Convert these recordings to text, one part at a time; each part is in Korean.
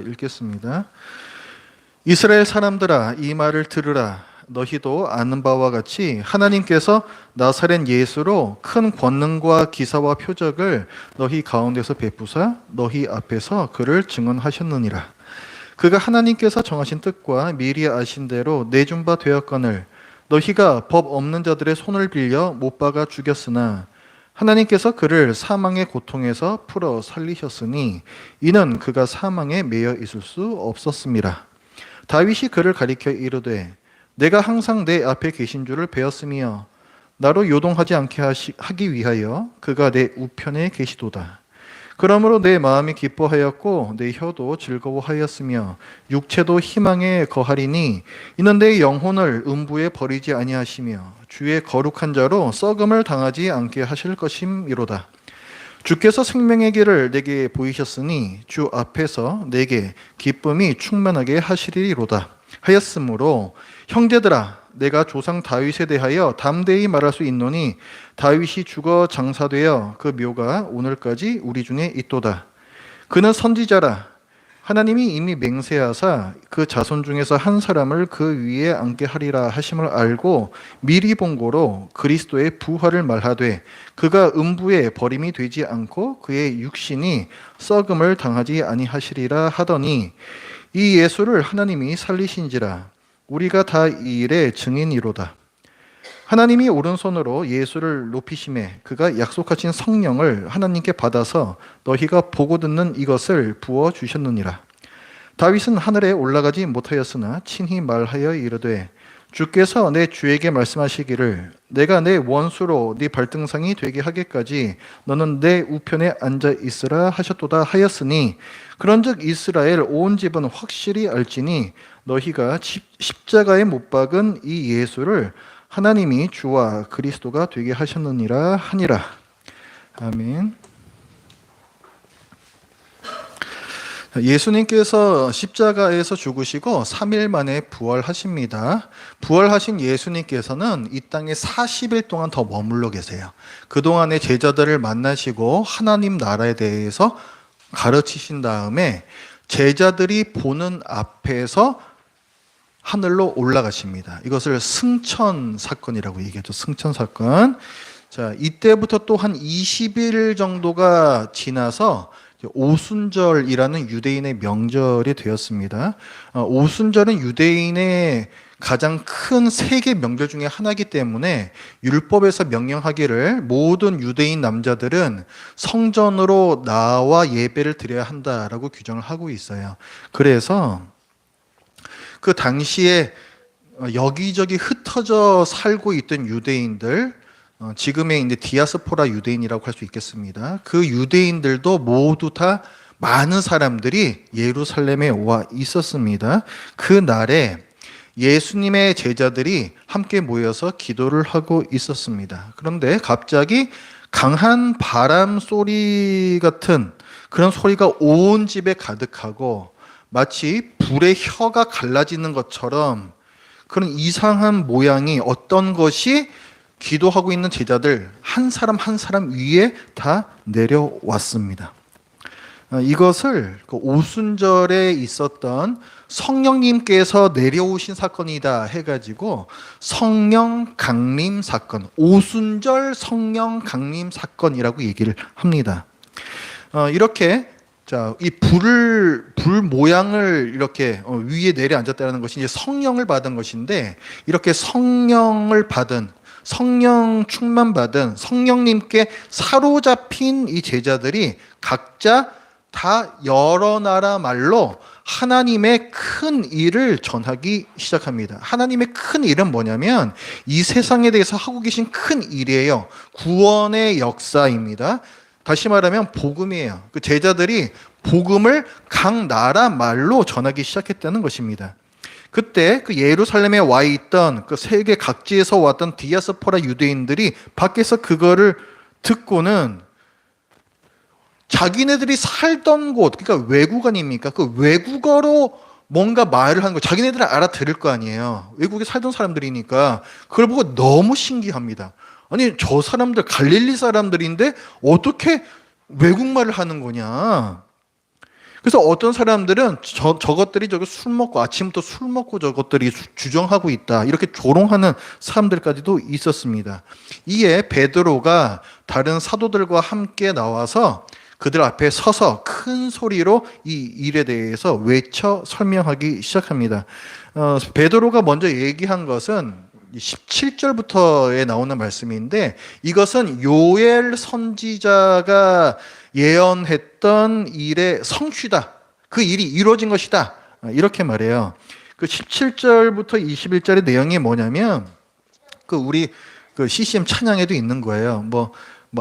읽겠습니다. 이스라엘 사람들아, 이 말을 들으라. 너희도 아는 바와 같이 하나님께서 나사렛 예수로 큰 권능과 기사와 표적을 너희 가운데서 베푸사 너희 앞에서 그를 증언하셨느니라. 그가 하나님께서 정하신 뜻과 미리 아신 대로 내준 바 되었거늘 너희가 법 없는 자들의 손을 빌려 못 박아 죽였으나 하나님께서 그를 사망의 고통에서 풀어 살리셨으니 이는 그가 사망에 매여 있을 수 없었습니다. 다윗이 그를 가리켜 이르되 내가 항상 내 앞에 계신 줄을 배웠으며 나로 요동하지 않게 하기 위하여 그가 내 우편에 계시도다. 그러므로 내 마음이 기뻐하였고 내 혀도 즐거워하였으며 육체도 희망에 거하리니 이는 내 영혼을 음부에 버리지 아니하시며 주의 거룩한 자로 썩음을 당하지 않게 하실 것임이로다. 주께서 생명의 길을 내게 보이셨으니 주 앞에서 내게 기쁨이 충만하게 하시리로다 하였으므로 형제들아 내가 조상 다윗에 대하여 담대히 말할 수 있노니 다윗이 죽어 장사되어 그 묘가 오늘까지 우리 중에 있도다. 그는 선지자라. 하나님이 이미 맹세하사 그 자손 중에서 한 사람을 그 위에 앉게 하리라 하심을 알고 미리 본고로 그리스도의 부활을 말하되 그가 음부에 버림이 되지 않고 그의 육신이 썩음을 당하지 아니하시리라 하더니 이 예수를 하나님이 살리신지라. 우리가 다 이 일의 증인이로다. 하나님이 오른손으로 예수를 높이심에 그가 약속하신 성령을 하나님께 받아서 너희가 보고 듣는 이것을 부어 주셨느니라. 다윗은 하늘에 올라가지 못하였으나 친히 말하여 이르되 주께서 내 주에게 말씀하시기를 내가 내 원수로 네 발등상이 되게 하기까지 너는 내 우편에 앉아 있으라 하셨도다 하였으니 그런즉 이스라엘 온 집은 확실히 알지니 너희가 십자가에 못 박은 이 예수를 하나님이 주와 그리스도가 되게 하셨느니라 하니라. 아멘. 예수님께서 십자가에서 죽으시고 3일 만에 부활하십니다. 부활하신 예수님께서는 이 땅에 40일 동안 더 머물러 계세요. 그동안의 제자들을 만나시고 하나님 나라에 대해서 가르치신 다음에 제자들이 보는 앞에서 하늘로 올라가십니다. 이것을 승천 사건이라고 얘기하죠. 승천 사건. 자, 이때부터 또 한 20일 정도가 지나서 오순절이라는 유대인의 명절이 되었습니다. 오순절은 유대인의 가장 큰 세계 명절 중에 하나이기 때문에 율법에서 명령하기를 모든 유대인 남자들은 성전으로 나와 예배를 드려야 한다라고 규정을 하고 있어요. 그래서 그 당시에 여기저기 흩어져 살고 있던 유대인들, 지금의 이제 디아스포라 유대인이라고 할 수 있겠습니다. 그 유대인들도 모두 다 많은 사람들이 예루살렘에 와 있었습니다. 그 날에 예수님의 제자들이 함께 모여서 기도를 하고 있었습니다. 그런데 갑자기 강한 바람 소리 같은 그런 소리가 온 집에 가득하고 마치 불의 혀가 갈라지는 것처럼 그런 이상한 모양이 어떤 것이 기도하고 있는 제자들 한 사람 한 사람 위에 다 내려왔습니다. 이것을 오순절에 있었던 성령님께서 내려오신 사건이다 해가지고 성령 강림 사건, 오순절 성령 강림 사건이라고 얘기를 합니다. 이렇게 자, 이 불 모양을 이렇게 위에 내려앉았다는 것이 이제 성령을 받은 것인데 이렇게 성령을 받은 성령 충만 받은 성령님께 사로잡힌 이 제자들이 각자 다 여러 나라 말로 하나님의 큰 일을 전하기 시작합니다. 하나님의 큰 일은 뭐냐면 이 세상에 대해서 하고 계신 큰 일이에요. 구원의 역사입니다. 다시 말하면 복음이에요. 그 제자들이 복음을 각 나라 말로 전하기 시작했다는 것입니다. 그때 그 예루살렘에 와 있던 그 세계 각지에서 왔던 디아스포라 유대인들이 밖에서 그거를 듣고는 자기네들이 살던 곳, 그러니까 외국 아닙니까? 그 외국어로 뭔가 말을 하는 거 자기네들은 알아들을 거 아니에요. 외국에 살던 사람들이니까 그걸 보고 너무 신기합니다. 아니 저 사람들 갈릴리 사람들인데 어떻게 외국말을 하는 거냐. 그래서 어떤 사람들은 저것들이 저거 술 먹고 아침부터 술 먹고 저것들이 주정하고 있다 이렇게 조롱하는 사람들까지도 있었습니다. 이에 베드로가 다른 사도들과 함께 나와서 그들 앞에 서서 큰 소리로 이 일에 대해서 외쳐 설명하기 시작합니다. 베드로가 먼저 얘기한 것은 17절부터에 나오는 말씀인데, 이것은 요엘 선지자가 예언했던 일의 성취다. 그 일이 이루어진 것이다. 이렇게 말해요. 그 17절부터 21절의 내용이 뭐냐면, 우리 CCM 찬양에도 있는 거예요. 뭐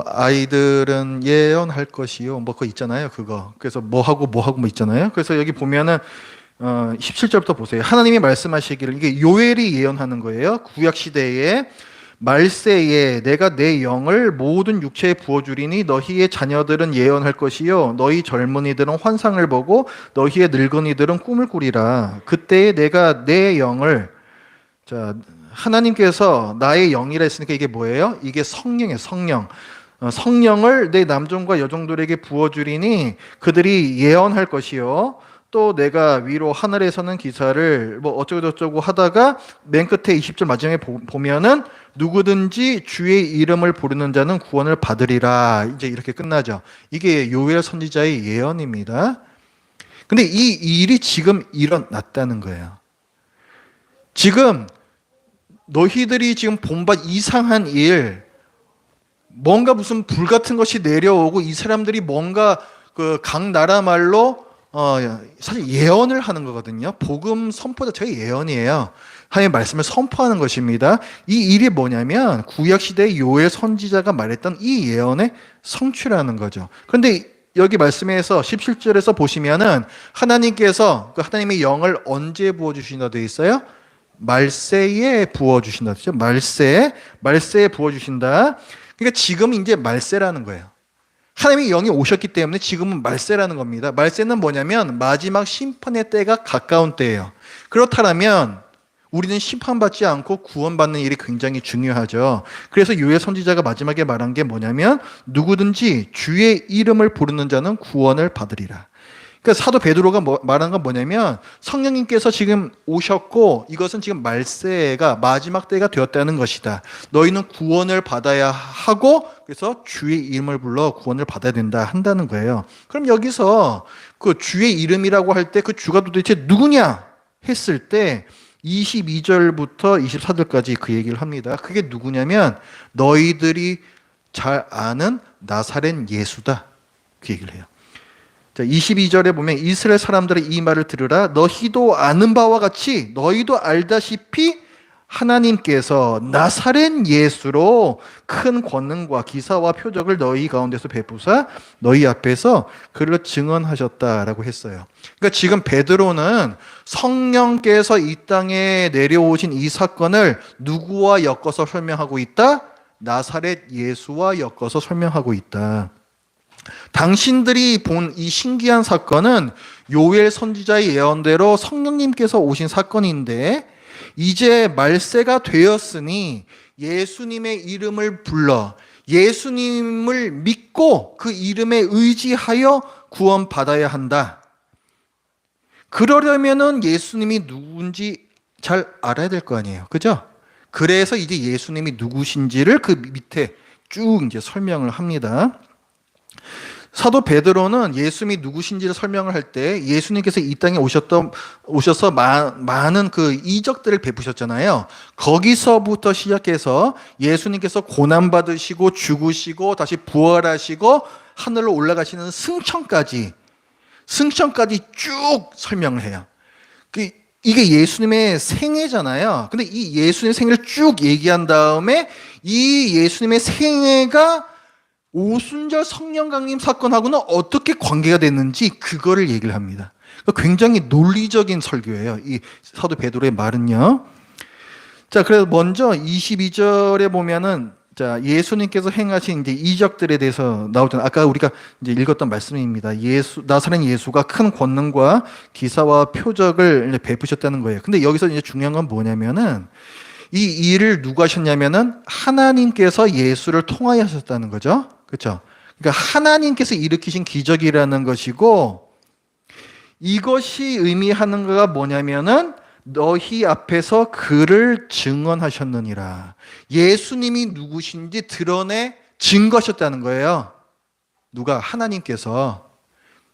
아이들은 예언할 것이요. 그거 있잖아요. 그거. 그래서 뭐 하고 있잖아요. 그래서 여기 보면은 17절부터 보세요. 하나님이 말씀하시기를, 이게 요엘이 예언하는 거예요. 구약 시대에 말세에 내가 내 영을 모든 육체에 부어주리니 너희의 자녀들은 예언할 것이요 너희 젊은이들은 환상을 보고 너희의 늙은이들은 꿈을 꾸리라. 그때에 내가 내 영을, 자, 하나님께서 나의 영이라 했으니까 이게 뭐예요? 이게 성령이에요. 성령을 내 남종과 여종들에게 부어주리니 그들이 예언할 것이요 또 내가 위로 하늘에서는 기사를 뭐 어쩌고저쩌고 하다가 맨 끝에 20절 마지막에 보면은 누구든지 주의 이름을 부르는 자는 구원을 받으리라. 이제 이렇게 끝나죠. 이게 요엘 선지자의 예언입니다. 근데 이 일이 지금 일어났다는 거예요. 지금 너희들이 지금 본바 이상한 일, 뭔가 무슨 불 같은 것이 내려오고 이 사람들이 뭔가 각 나라 말로 사실 예언을 하는 거거든요. 복음 선포 자체가 예언이에요. 하나님의 말씀을 선포하는 것입니다. 이 일이 뭐냐면 구약 시대의 요엘 선지자가 말했던 이 예언의 성취라는 거죠. 그런데 여기 말씀에서 17절에서 보시면은 하나님께서 하나님의 영을 언제 부어 주신다 되어 있어요? 말세에 부어 주신다. 그렇죠? 말세에 부어 주신다. 그러니까 지금 이제 말세라는 거예요. 하나님의 영이 오셨기 때문에 지금은 말세라는 겁니다. 말세는 뭐냐면 마지막 심판의 때가 가까운 때예요. 그렇다면 우리는 심판받지 않고 구원받는 일이 굉장히 중요하죠. 그래서 요엘 선지자가 마지막에 말한 게 뭐냐면 누구든지 주의 이름을 부르는 자는 구원을 받으리라. 그러니까 사도 베드로가 말한 건 뭐냐면 성령님께서 지금 오셨고 이것은 지금 말세가 마지막 때가 되었다는 것이다. 너희는 구원을 받아야 하고 그래서 주의 이름을 불러 구원을 받아야 한다는 거예요. 그럼 여기서 그 주의 이름이라고 할 때 그 주가 도대체 누구냐 했을 때 22절부터 24절까지 그 얘기를 합니다. 그게 누구냐면 너희들이 잘 아는 나사렛 예수다. 그 얘기를 해요. 22절에 보면 이스라엘 사람들의 이 말을 들으라. 너희도 아는 바와 같이 너희도 알다시피 하나님께서 나사렛 예수로 큰 권능과 기사와 표적을 너희 가운데서 베푸사 너희 앞에서 그를 증언하셨다라고 했어요. 그러니까 지금 베드로는 성령께서 이 땅에 내려오신 이 사건을 누구와 엮어서 설명하고 있다? 나사렛 예수와 엮어서 설명하고 있다. 당신들이 본 이 신기한 사건은 요엘 선지자의 예언대로 성령님께서 오신 사건인데 이제 말세가 되었으니 예수님의 이름을 불러 예수님을 믿고 그 이름에 의지하여 구원받아야 한다. 그러려면은 예수님이 누군지 잘 알아야 될 거 아니에요. 그죠? 그래서 이제 예수님이 누구신지를 그 밑에 쭉 이제 설명을 합니다. 사도 베드로는 예수님이 누구신지를 설명을 할 때 예수님께서 이 땅에 오셔서 많은 그 이적들을 베푸셨잖아요. 거기서부터 시작해서 예수님께서 고난받으시고 죽으시고 다시 부활하시고 하늘로 올라가시는 승천까지 쭉 설명을 해요. 이게 예수님의 생애잖아요. 근데 이 예수님의 생애를 쭉 얘기한 다음에 이 예수님의 생애가 오순절 성령 강림 사건하고는 어떻게 관계가 됐는지 그거를 얘기를 합니다. 굉장히 논리적인 설교예요. 이 사도 베드로의 말은요. 자, 그래서 먼저 22절에 보면은 자, 예수님께서 행하신 이제 이적들에 대해서 나오잖아요. 아까 우리가 이제 읽었던 말씀입니다. 나사렛 예수가 큰 권능과 기사와 표적을 베푸셨다는 거예요. 근데 여기서 이제 중요한 건 뭐냐면은 이 일을 누가 하셨냐면은 하나님께서 예수를 통하여 하셨다는 거죠. 그렇죠? 그러니까 하나님께서 일으키신 기적이라는 것이고 이것이 의미하는 거가 뭐냐면은 너희 앞에서 그를 증언하셨느니라. 예수님이 누구신지 드러내 증거하셨다는 거예요. 누가? 하나님께서.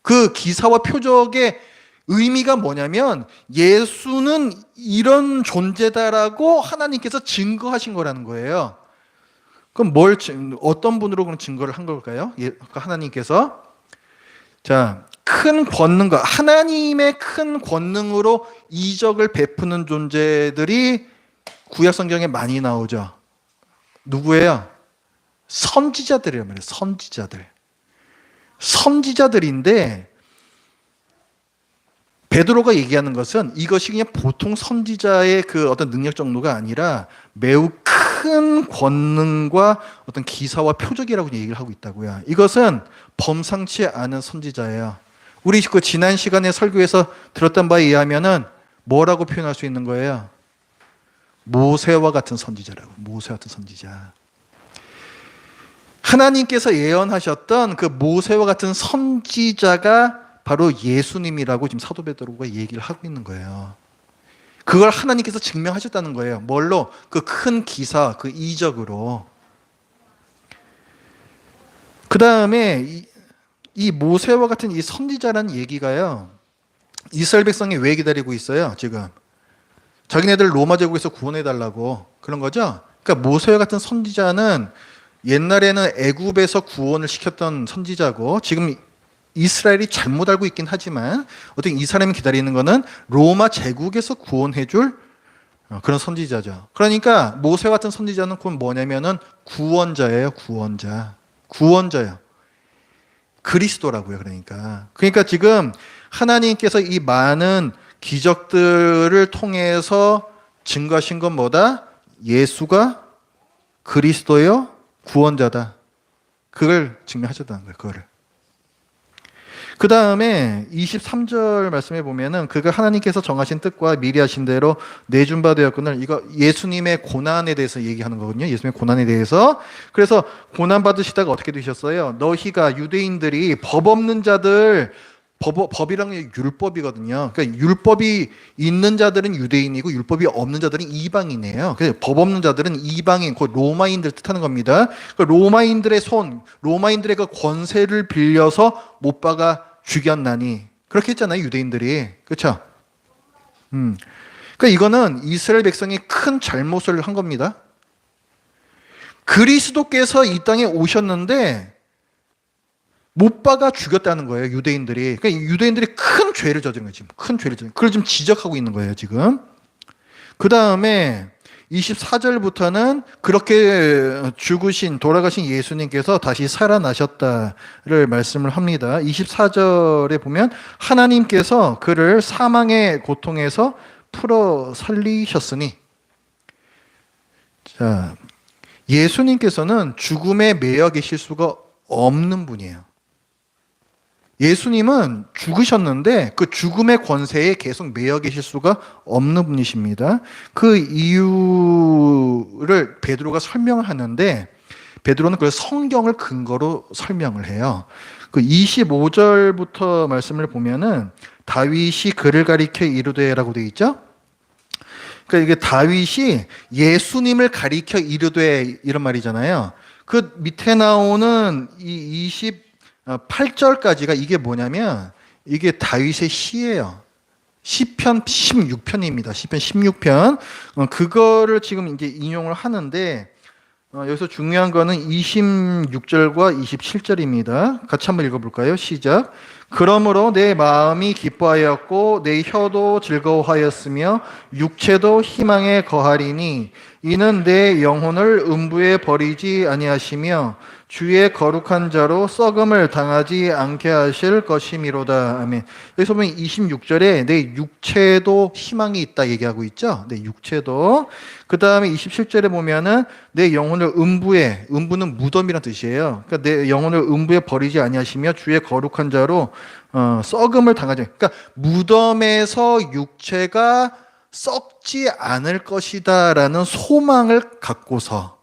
그 기사와 표적의 의미가 뭐냐면 예수는 이런 존재다라고 하나님께서 증거하신 거라는 거예요. 그럼 어떤 분으로 그런 증거를 한 걸까요? 하나님께서. 자, 큰 권능과 하나님의 큰 권능으로 이적을 베푸는 존재들이 구약 성경에 많이 나오죠. 누구예요? 선지자들이란 말이에요. 선지자들인데 베드로가 얘기하는 것은 이것이 그냥 보통 선지자의 그 어떤 능력 정도가 아니라 매우 큰 권능과 어떤 기사와 표적이라고 얘기를 하고 있다고요. 이것은 범상치 않은 선지자예요. 우리 그 지난 시간에 설교에서 들었던 바에 의하면은 뭐라고 표현할 수 있는 거예요? 모세와 같은 선지자라고. 모세와 같은 선지자. 하나님께서 예언하셨던 그 모세와 같은 선지자가 바로 예수님이라고 지금 사도 베드로가 얘기를 하고 있는 거예요. 그걸 하나님께서 증명하셨다는 거예요. 뭘로? 그 큰 기사, 그 이적으로. 그 다음에 이 모세와 같은 이 선지자라는 얘기가요. 이스라엘 백성이 왜 기다리고 있어요? 지금 자기네들 로마 제국에서 구원해달라고 그런 거죠. 그러니까 모세와 같은 선지자는 옛날에는 애굽에서 구원을 시켰던 선지자고 지금 이스라엘이 잘못 알고 있긴 하지만 어떻게 이 사람이 기다리는 거는 로마 제국에서 구원해줄 그런 선지자죠. 그러니까 모세 같은 선지자는 그건 뭐냐면은 구원자예요. 구원자예요. 그리스도라고요. 그러니까 지금 하나님께서 이 많은 기적들을 통해서 증거하신 건 뭐다? 예수가 그리스도요 구원자다. 그걸 증명하셨다는 거예요. 그거를. 그 다음에 23절 말씀해 보면은 그가 하나님께서 정하신 뜻과 미리 하신 대로 내준 바 되었거늘 이거 예수님의 고난에 대해서 얘기하는 거거든요. 예수님의 고난에 대해서. 그래서 고난 받으시다가 어떻게 되셨어요? 너희가 유대인들이 법 없는 자들 법이란 게 율법이거든요. 그러니까 율법이 있는 자들은 유대인이고 율법이 없는 자들은 이방인이에요. 그래서 법 없는 자들은 이방인, 곧 로마인들 뜻하는 겁니다. 로마인들의 그 권세를 빌려서 못 박아 죽였나니 그렇게 했잖아요. 유대인들이. 그렇죠? 그러니까 이거는 이스라엘 백성이 큰 잘못을 한 겁니다. 그리스도께서 이 땅에 오셨는데 못 박아 죽였다는 거예요, 유대인들이. 그러니까 유대인들이 큰 죄를 저지른 거예요, 지금. 큰 죄를 저지른 거예요. 그걸 지금 지적하고 있는 거예요, 지금. 그 다음에 24절부터는 그렇게 돌아가신 예수님께서 다시 살아나셨다를 말씀을 합니다. 24절에 보면 하나님께서 그를 사망의 고통에서 풀어 살리셨으니, 자, 예수님께서는 죽음에 매여 계실 수가 없는 분이에요. 예수님은 죽으셨는데 그 죽음의 권세에 계속 매여 계실 수가 없는 분이십니다. 그 이유를 베드로가 설명을 하는데 베드로는 그 성경을 근거로 설명을 해요. 그 25절부터 말씀을 보면은 다윗이 그를 가리켜 이르되라고 되어 있죠. 그러니까 이게 다윗이 예수님을 가리켜 이르되 이런 말이잖아요. 그 밑에 나오는 이 28절까지가 이게 뭐냐면 이게 다윗의 시예요. 시편 16편입니다. 시편 16편. 그거를 지금 이제 인용을 하는데 여기서 중요한 거는 26절과 27절입니다. 같이 한번 읽어볼까요? 시작. 그러므로 내 마음이 기뻐하였고 내 혀도 즐거워하였으며 육체도 희망에 거하리니 이는 내 영혼을 음부에 버리지 아니하시며 주의 거룩한 자로 썩음을 당하지 않게 하실 것이미로다. 아멘. 여기서 보면 26절에 내 육체도 희망이 있다 얘기하고 있죠. 내 육체도. 그 다음에 27절에 보면은 내 영혼을 음부는 무덤이란 뜻이에요. 그러니까 내 영혼을 음부에 버리지 아니하시며 주의 거룩한 자로 썩음을 당하지. 그러니까 무덤에서 육체가 썩지 않을 것이다라는 소망을 갖고서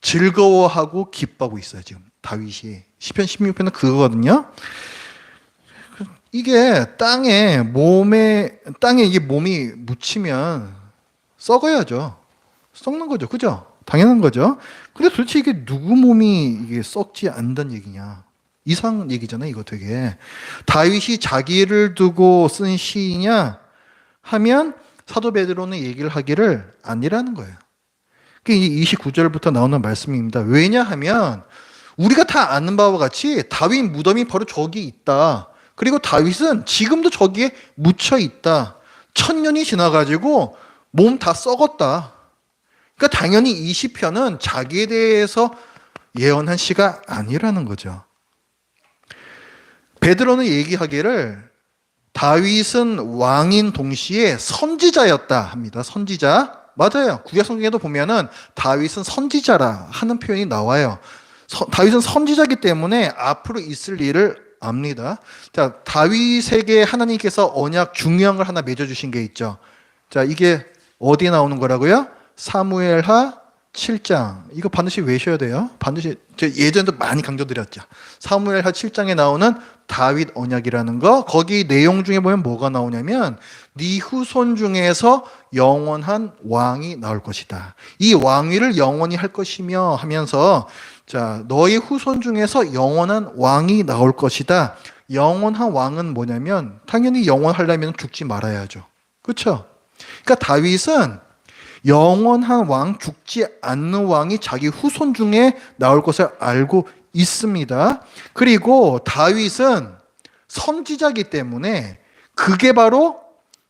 즐거워하고 기뻐하고 있어요. 지금 다윗이 시편 16편은 그거거든요. 이게 땅에 이게 몸이 묻히면 썩어야죠. 썩는 거죠. 그죠? 당연한 거죠. 근데 도대체 이게 누구 몸이 이게 썩지 않는다는 얘기냐? 이상한 얘기잖아요, 이거 되게. 다윗이 자기를 두고 쓴 시이냐 하면 사도 베드로는 얘기를 하기를 아니라는 거예요. 그게 29절부터 나오는 말씀입니다. 왜냐하면 우리가 다 아는 바와 같이 다윗 무덤이 바로 저기 있다. 그리고 다윗은 지금도 저기에 묻혀 있다. 1000년이 지나가지고 몸 다 썩었다. 그러니까 당연히 이 시편은 자기에 대해서 예언한 시가 아니라는 거죠. 베드로는 얘기하기를 다윗은 왕인 동시에 선지자였다 합니다. 선지자. 맞아요. 구약 성경에도 보면은 다윗은 선지자라 하는 표현이 나와요. 다윗은 선지자이기 때문에 앞으로 있을 일을 압니다. 자, 다윗에게 하나님께서 언약 중요한 걸 하나 맺어주신 게 있죠. 자, 이게 어디에 나오는 거라고요? 사무엘하 7장. 이거 반드시 외셔야 돼요. 반드시, 예전에도 많이 강조드렸죠. 사무엘하 7장에 나오는 다윗 언약이라는 거, 거기 내용 중에 보면 뭐가 나오냐면 네 후손 중에서 영원한 왕이 나올 것이다. 이 왕위를 영원히 할 것이며 하면서 자, 너희 후손 중에서 영원한 왕이 나올 것이다. 영원한 왕은 뭐냐면 당연히 영원하려면 죽지 말아야죠. 그렇죠? 그러니까 다윗은 영원한 왕, 죽지 않는 왕이 자기 후손 중에 나올 것을 알고 있습니다. 그리고 다윗은 선지자이기 때문에 그게 바로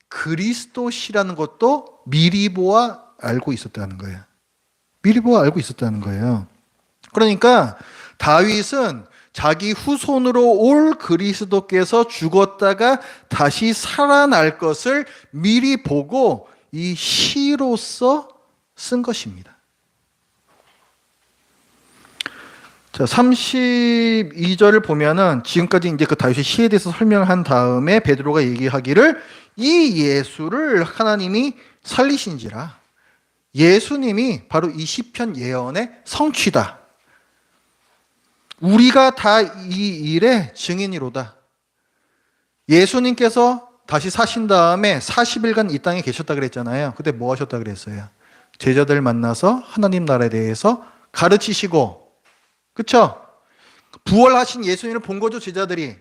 그리스도시라는 것도 미리 보아 알고 있었다는 거예요. 미리 보아 알고 있었다는 거예요. 그러니까 다윗은 자기 후손으로 올 그리스도께서 죽었다가 다시 살아날 것을 미리 보고 이 시로서 쓴 것입니다. 자, 32절을 보면은 지금까지 이제 그 다윗의 시에 대해서 설명한 다음에 베드로가 얘기하기를 이 예수를 하나님이 살리신지라. 예수님이 바로 이 시편 예언의 성취다. 우리가 다 이 일의 증인이로다. 예수님께서 다시 사신 다음에 40일간 이 땅에 계셨다 그랬잖아요. 그때 뭐 하셨다 그랬어요? 제자들 만나서 하나님 나라에 대해서 가르치시고, 그쵸? 부활하신 예수님을 본 거죠, 제자들이.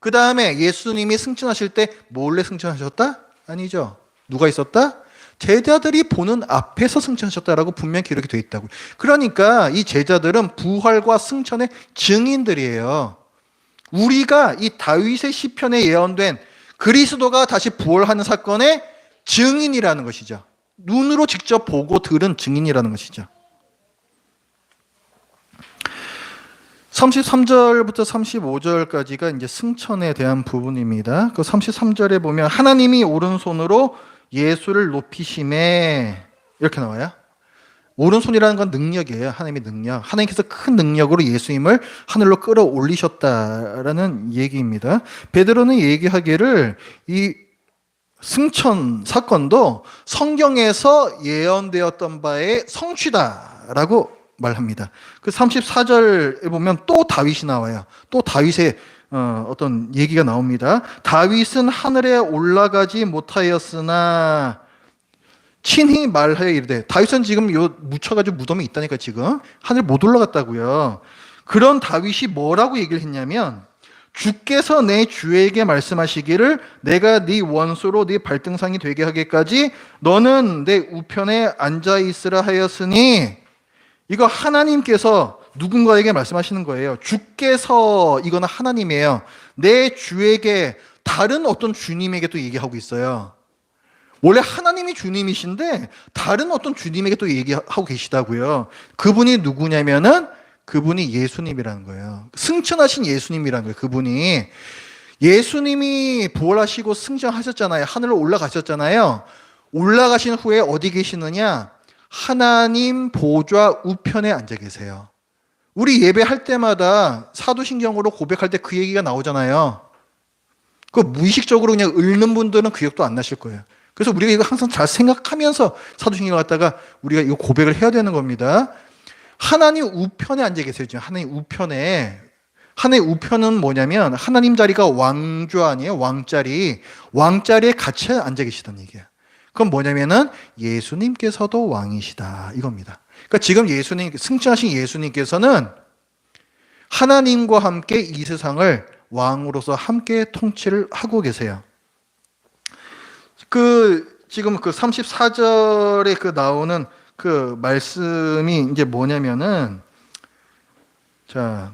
그 다음에 예수님이 승천하실 때 몰래 승천하셨다? 아니죠. 누가 있었다? 제자들이 보는 앞에서 승천하셨다라고 분명히 기록이 되어 있다고. 그러니까 이 제자들은 부활과 승천의 증인들이에요. 우리가 이 다윗의 시편에 예언된 그리스도가 다시 부활하는 사건의 증인이라는 것이죠. 눈으로 직접 보고 들은 증인이라는 것이죠. 33절부터 35절까지가 이제 승천에 대한 부분입니다. 그 33절에 보면 하나님이 오른손으로 예수를 높이심에 이렇게 나와요. 오른손이라는 건 능력이에요. 하나님의 능력. 하나님께서 큰 능력으로 예수님을 하늘로 끌어올리셨다라는 얘기입니다. 베드로는 얘기하기를 이 승천 사건도 성경에서 예언되었던 바의 성취다라고 말합니다. 그 34절에 보면 또 다윗이 나와요. 또 다윗의 어떤 얘기가 나옵니다. 다윗은 하늘에 올라가지 못하였으나 친히 말하여 이르되, 다윗은 지금 묻혀가지고 무덤에 있다니까 지금 하늘 못 올라갔다고요. 그런 다윗이 뭐라고 얘기를 했냐면 주께서 내 주에게 말씀하시기를 내가 네 원수로 네 발등상이 되게 하기까지 너는 내 우편에 앉아 있으라 하였으니, 이거 하나님께서 누군가에게 말씀하시는 거예요. 주께서, 이거는 하나님이에요. 내 주에게, 다른 어떤 주님에게 또 얘기하고 있어요. 원래 하나님이 주님이신데 다른 어떤 주님에게 또 얘기하고 계시다고요. 그분이 누구냐면은 그분이 예수님이라는 거예요. 승천하신 예수님이라는 거예요. 그분이 예수님이 부활하시고 승천하셨잖아요. 하늘로 올라가셨잖아요. 올라가신 후에 어디 계시느냐? 하나님 보좌 우편에 앉아 계세요. 우리 예배할 때마다 사도신경으로 고백할 때 그 얘기가 나오잖아요. 그 무의식적으로 그냥 읊는 분들은 그 기억도 안 나실 거예요. 그래서 우리가 이거 항상 잘 생각하면서 사도신경을 갖다가 우리가 이거 고백을 해야 되는 겁니다. 하나님 우편에 앉아 계세요. 지금 하나님 우편에. 하나의 우편은 뭐냐면 하나님 자리가 왕좌 아니에요? 왕자리. 왕자리에 같이 앉아 계시다는 얘기예요. 그건 뭐냐면은 예수님께서도 왕이시다 이겁니다. 그러니까 지금 승천하신 예수님께서는 하나님과 함께 이 세상을 왕으로서 함께 통치를 하고 계세요. 지금 34절에 나오는 그 말씀이 이제 뭐냐면은, 자,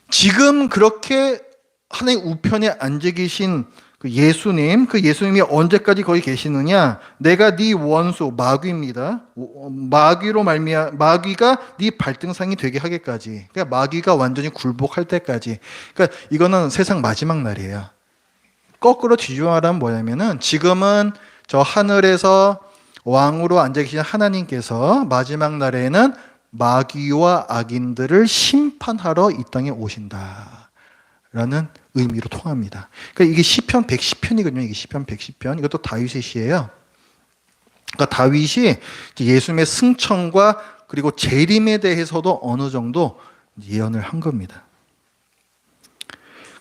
지금 그렇게 하나님 우편에 앉아 계신 그 예수님이 언제까지 거기 계시느냐? 내가 네 원수 마귀입니다. 마귀가 네 발등상이 되게 하기까지. 그러니까 마귀가 완전히 굴복할 때까지. 그러니까 이거는 세상 마지막 날이에요. 거꾸로 뒤집어 말하면 뭐냐면은 지금은 저 하늘에서 왕으로 앉아 계신 하나님께서 마지막 날에는 마귀와 악인들을 심판하러 이 땅에 오신다 라는 의미로 통합니다. 그러니까 이게 시편 110편이거든요. 이게 시편 110편. 이것도 다윗의 시예요. 그러니까 다윗이 예수님의 승천과 그리고 재림에 대해서도 어느 정도 예언을 한 겁니다.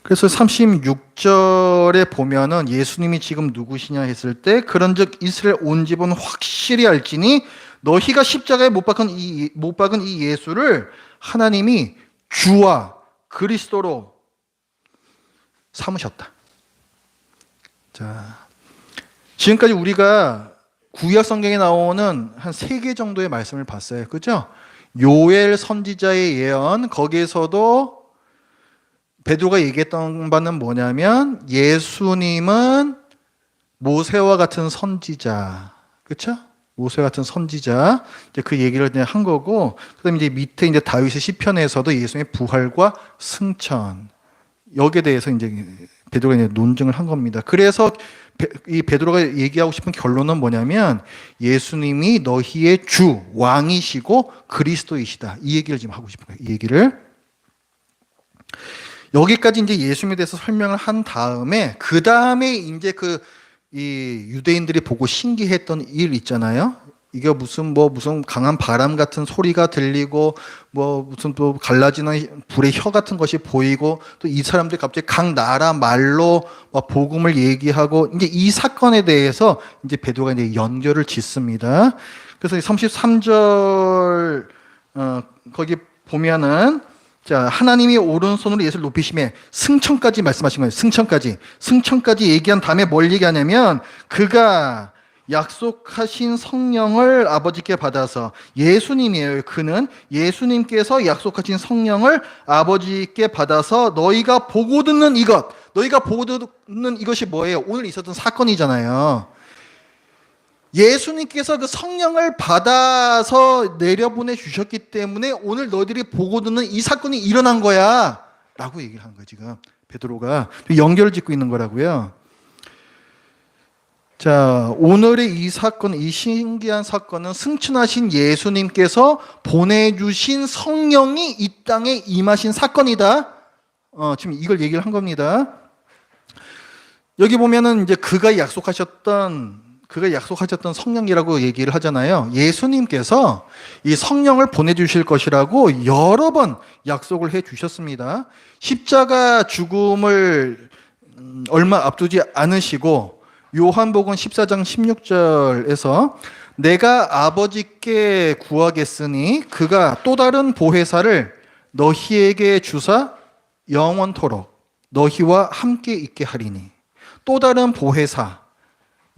그래서 36절에 보면은 예수님이 지금 누구시냐 했을 때 그런즉 이스라엘 온 집은 확실히 알지니 너희가 십자가에 못 박은 이 예수를 하나님이 주와 그리스도로 삼으셨다. 자, 지금까지 우리가 구약 성경에 나오는 한 3개 정도의 말씀을 봤어요. 그죠? 요엘 선지자의 예언, 거기에서도 베드로가 얘기했던 바는 뭐냐면 예수님은 모세와 같은 선지자, 그렇죠? 모세와 같은 선지자, 이제 그 얘기를 그냥 한 거고, 그다음에 이제 밑에 이제 다윗의 시편에서도 예수님의 부활과 승천, 여기에 대해서 이제 베드로가 이제 논증을 한 겁니다. 그래서 이 베드로가 얘기하고 싶은 결론은 뭐냐면 예수님이 너희의 주, 왕이시고 그리스도이시다. 이 얘기를 지금 하고 싶은 거예요. 이 얘기를. 여기까지 이제 예수님에 대해서 설명을 한 다음에 그 다음에 이제 이 유대인들이 보고 신기했던 일 있잖아요. 이게 무슨 강한 바람 같은 소리가 들리고 무슨 또 갈라지는 불의 혀 같은 것이 보이고 또 이 사람들이 갑자기 각 나라 말로 복음을 얘기하고 이제 이 사건에 대해서 이제 베드로가 이제 연결을 짓습니다. 그래서 33절 거기 보면은 자, 하나님이 오른손으로 예수를 높이심에 승천까지 말씀하신 거예요. 승천까지 얘기한 다음에 뭘 얘기하냐면 그가 약속하신 성령을 아버지께 받아서 예수님이에요. 그는 예수님께서 약속하신 성령을 아버지께 받아서 너희가 보고 듣는 이것이 뭐예요? 오늘 있었던 사건이잖아요. 예수님께서 그 성령을 받아서 내려보내 주셨기 때문에 오늘 너희들이 보고 듣는 이 사건이 일어난 거야 라고 얘기를 하는 거예요. 지금 베드로가 연결을 짓고 있는 거라고요. 자, 오늘의 이 사건, 이 신기한 사건은 승천하신 예수님께서 보내주신 성령이 이 땅에 임하신 사건이다. 지금 이걸 얘기를 한 겁니다. 여기 보면은 이제 그가 약속하셨던 성령이라고 얘기를 하잖아요. 예수님께서 이 성령을 보내주실 것이라고 여러 번 약속을 해 주셨습니다. 십자가 죽음을 얼마 앞두지 않으시고 요한복음 14장 16절에서 내가 아버지께 구하겠으니 그가 또 다른 보혜사를 너희에게 주사 영원토록 너희와 함께 있게 하리니. 또 다른 보혜사,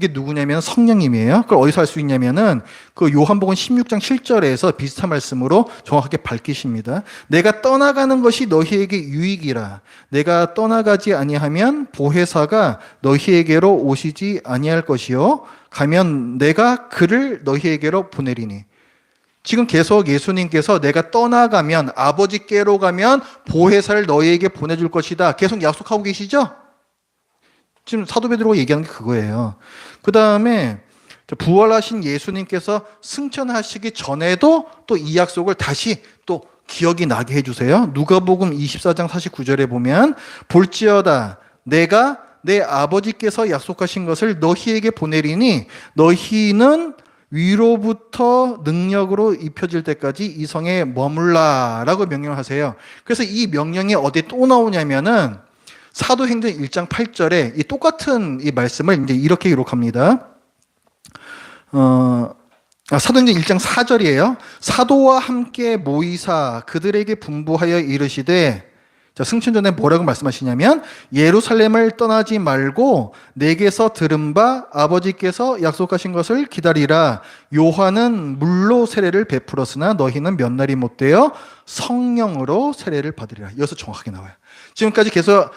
이게 누구냐면 성령님이에요. 그걸 어디서 알 수 있냐면은 그 요한복음 16장 7절에서 비슷한 말씀으로 정확하게 밝히십니다. 내가 떠나가는 것이 너희에게 유익이라. 내가 떠나가지 아니하면 보혜사가 너희에게로 오시지 아니할 것이요. 가면 내가 그를 너희에게로 보내리니. 지금 계속 예수님께서 내가 떠나가면 아버지께로 가면 보혜사를 너희에게 보내줄 것이다. 계속 약속하고 계시죠? 지금 사도 베드로가 얘기하는 게 그거예요. 그 다음에 부활하신 예수님께서 승천하시기 전에도 또 이 약속을 다시 또 기억이 나게 해주세요. 누가복음 24장 49절에 보면 볼지어다 내가 내 아버지께서 약속하신 것을 너희에게 보내리니 너희는 위로부터 능력으로 입혀질 때까지 이 성에 머물라라고 명령하세요. 그래서 이 명령이 어디에 또 나오냐면은 사도행전 1장 8절에 이 똑같은 이 말씀을 이제 이렇게 기록합니다. 사도행전 1장 4절이에요. 사도와 함께 모이사 그들에게 분부하여 이르시되, 자, 승천 전에 뭐라고 말씀하시냐면, 예루살렘을 떠나지 말고 내게서 들은 바 아버지께서 약속하신 것을 기다리라. 요한은 물로 세례를 베풀었으나 너희는 몇 날이 못되어 성령으로 세례를 받으리라. 여기서 정확하게 나와요. 지금까지 계속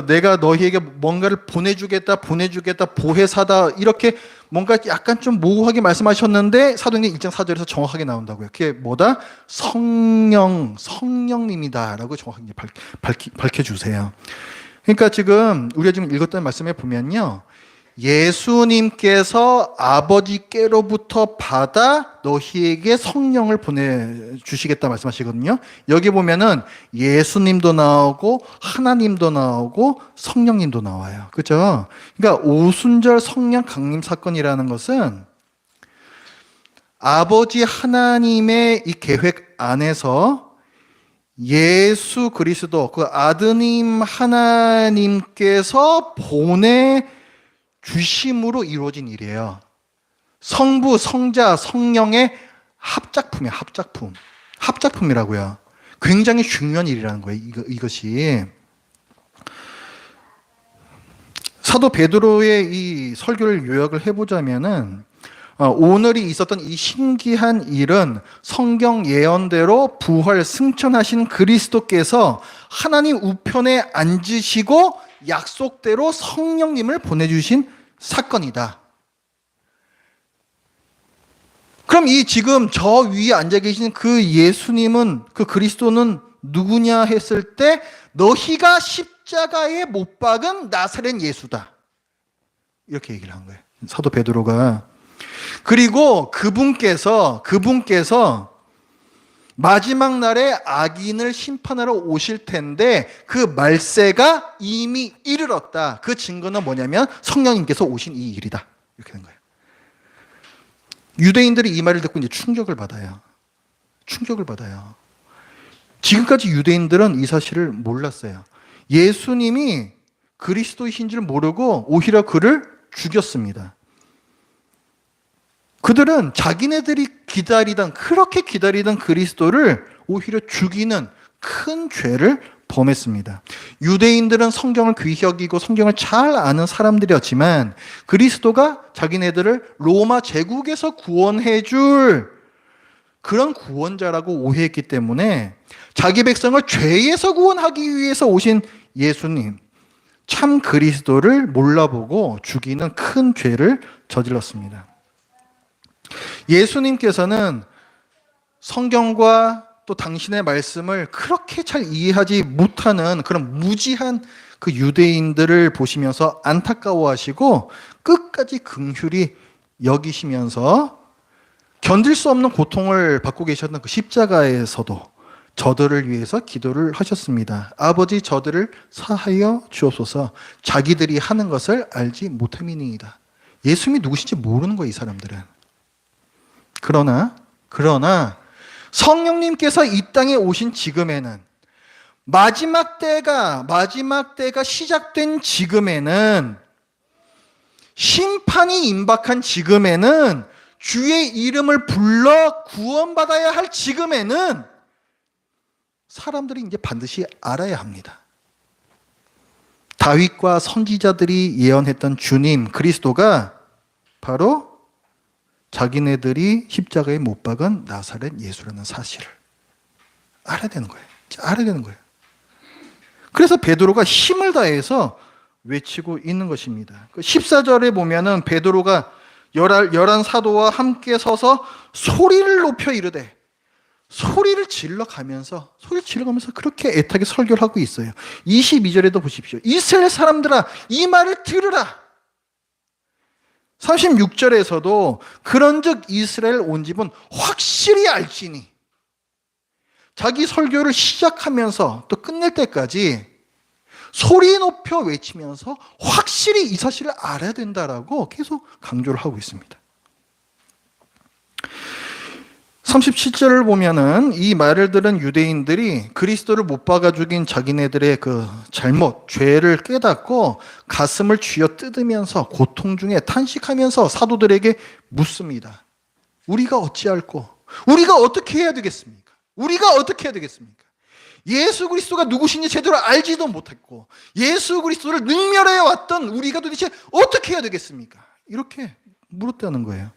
내가 너희에게 뭔가를 보내주겠다, 보혜사다, 이렇게 뭔가 약간 좀 모호하게 말씀하셨는데 사도행전 1장 4절에서 정확하게 나온다고요. 그게 뭐다? 성령님이다라고 정확하게 밝혀주세요. 그러니까 지금 우리가 지금 읽었던 말씀에 보면요, 예수님께서 아버지께로부터 받아 너희에게 성령을 보내주시겠다 말씀하시거든요. 여기 보면은 예수님도 나오고 하나님도 나오고 성령님도 나와요. 그죠? 그러니까 오순절 성령 강림 사건이라는 것은 아버지 하나님의 이 계획 안에서 예수 그리스도, 그 아드님 하나님께서 주심으로 이루어진 일이에요. 성부, 성자, 성령의 합작품이에요. 합작품이라고요. 굉장히 중요한 일이라는 거예요. 이것이. 사도 베드로의 이 설교를 요약을 해보자면은, 오늘이 있었던 이 신기한 일은 성경 예언대로 부활 승천하신 그리스도께서 하나님 우편에 앉으시고 약속대로 성령님을 보내주신 사건이다. 그럼 이 지금 저 위에 앉아 계신 그 예수님은, 그 그리스도는 누구냐 했을 때, 너희가 십자가에 못 박은 나사렛 예수다. 이렇게 얘기를 한 거예요. 사도 베드로가. 그리고 그분께서 마지막 날에 악인을 심판하러 오실 텐데 그 말세가 이미 이르렀다. 그 증거는 뭐냐면 성령님께서 오신 이 일이다. 이렇게 된 거예요. 유대인들이 이 말을 듣고 이제 충격을 받아요. 지금까지 유대인들은 이 사실을 몰랐어요. 예수님이 그리스도이신 줄 모르고 오히려 그를 죽였습니다. 그들은 자기네들이 그렇게 기다리던 그리스도를 오히려 죽이는 큰 죄를 범했습니다. 유대인들은 성경을 귀히 여기고 성경을 잘 아는 사람들이었지만 그리스도가 자기네들을 로마 제국에서 구원해 줄 그런 구원자라고 오해했기 때문에 자기 백성을 죄에서 구원하기 위해서 오신 예수님, 참 그리스도를 몰라보고 죽이는 큰 죄를 저질렀습니다. 예수님께서는 성경과 또 당신의 말씀을 그렇게 잘 이해하지 못하는 그런 무지한 그 유대인들을 보시면서 안타까워하시고 끝까지 긍휼히 여기시면서 견딜 수 없는 고통을 받고 계셨던 그 십자가에서도 저들을 위해서 기도를 하셨습니다. 아버지, 저들을 사하여 주옵소서. 자기들이 하는 것을 알지 못함이니이다. 예수님이 누구신지 모르는 거예요, 이 사람들은. 그러나 성령님께서 이 땅에 오신 지금에는, 마지막 때가 시작된 지금에는, 심판이 임박한 지금에는, 주의 이름을 불러 구원받아야 할 지금에는 사람들이 이제 반드시 알아야 합니다. 다윗과 선지자들이 예언했던 주님 그리스도가 바로 자기네들이 십자가에 못 박은 나사렛 예수라는 사실을 알아야 되는 거예요. 그래서 베드로가 힘을 다해서 외치고 있는 것입니다. 14절에 보면은 베드로가 열한 사도와 함께 서서 소리를 높여 이르되, 소리를 질러가면서 그렇게 애타게 설교를 하고 있어요. 22절에도 보십시오. 이스라엘 사람들아, 이 말을 들으라. 36절에서도 그런즉 이스라엘 온 집은 확실히 알지니, 자기 설교를 시작하면서 또 끝낼 때까지 소리 높여 외치면서 확실히 이 사실을 알아야 된다라고 계속 강조를 하고 있습니다. 37절을 보면은 이 말을 들은 유대인들이 그리스도를 못 박아 죽인 자기네들의 그 잘못, 죄를 깨닫고 가슴을 쥐어 뜯으면서 고통 중에 탄식하면서 사도들에게 묻습니다. 우리가 어찌할꼬? 우리가 어떻게 해야 되겠습니까? 우리가 어떻게 해야 되겠습니까? 예수 그리스도가 누구신지 제대로 알지도 못했고 예수 그리스도를 능멸해 왔던 우리가 도대체 어떻게 해야 되겠습니까? 이렇게 물었다는 거예요.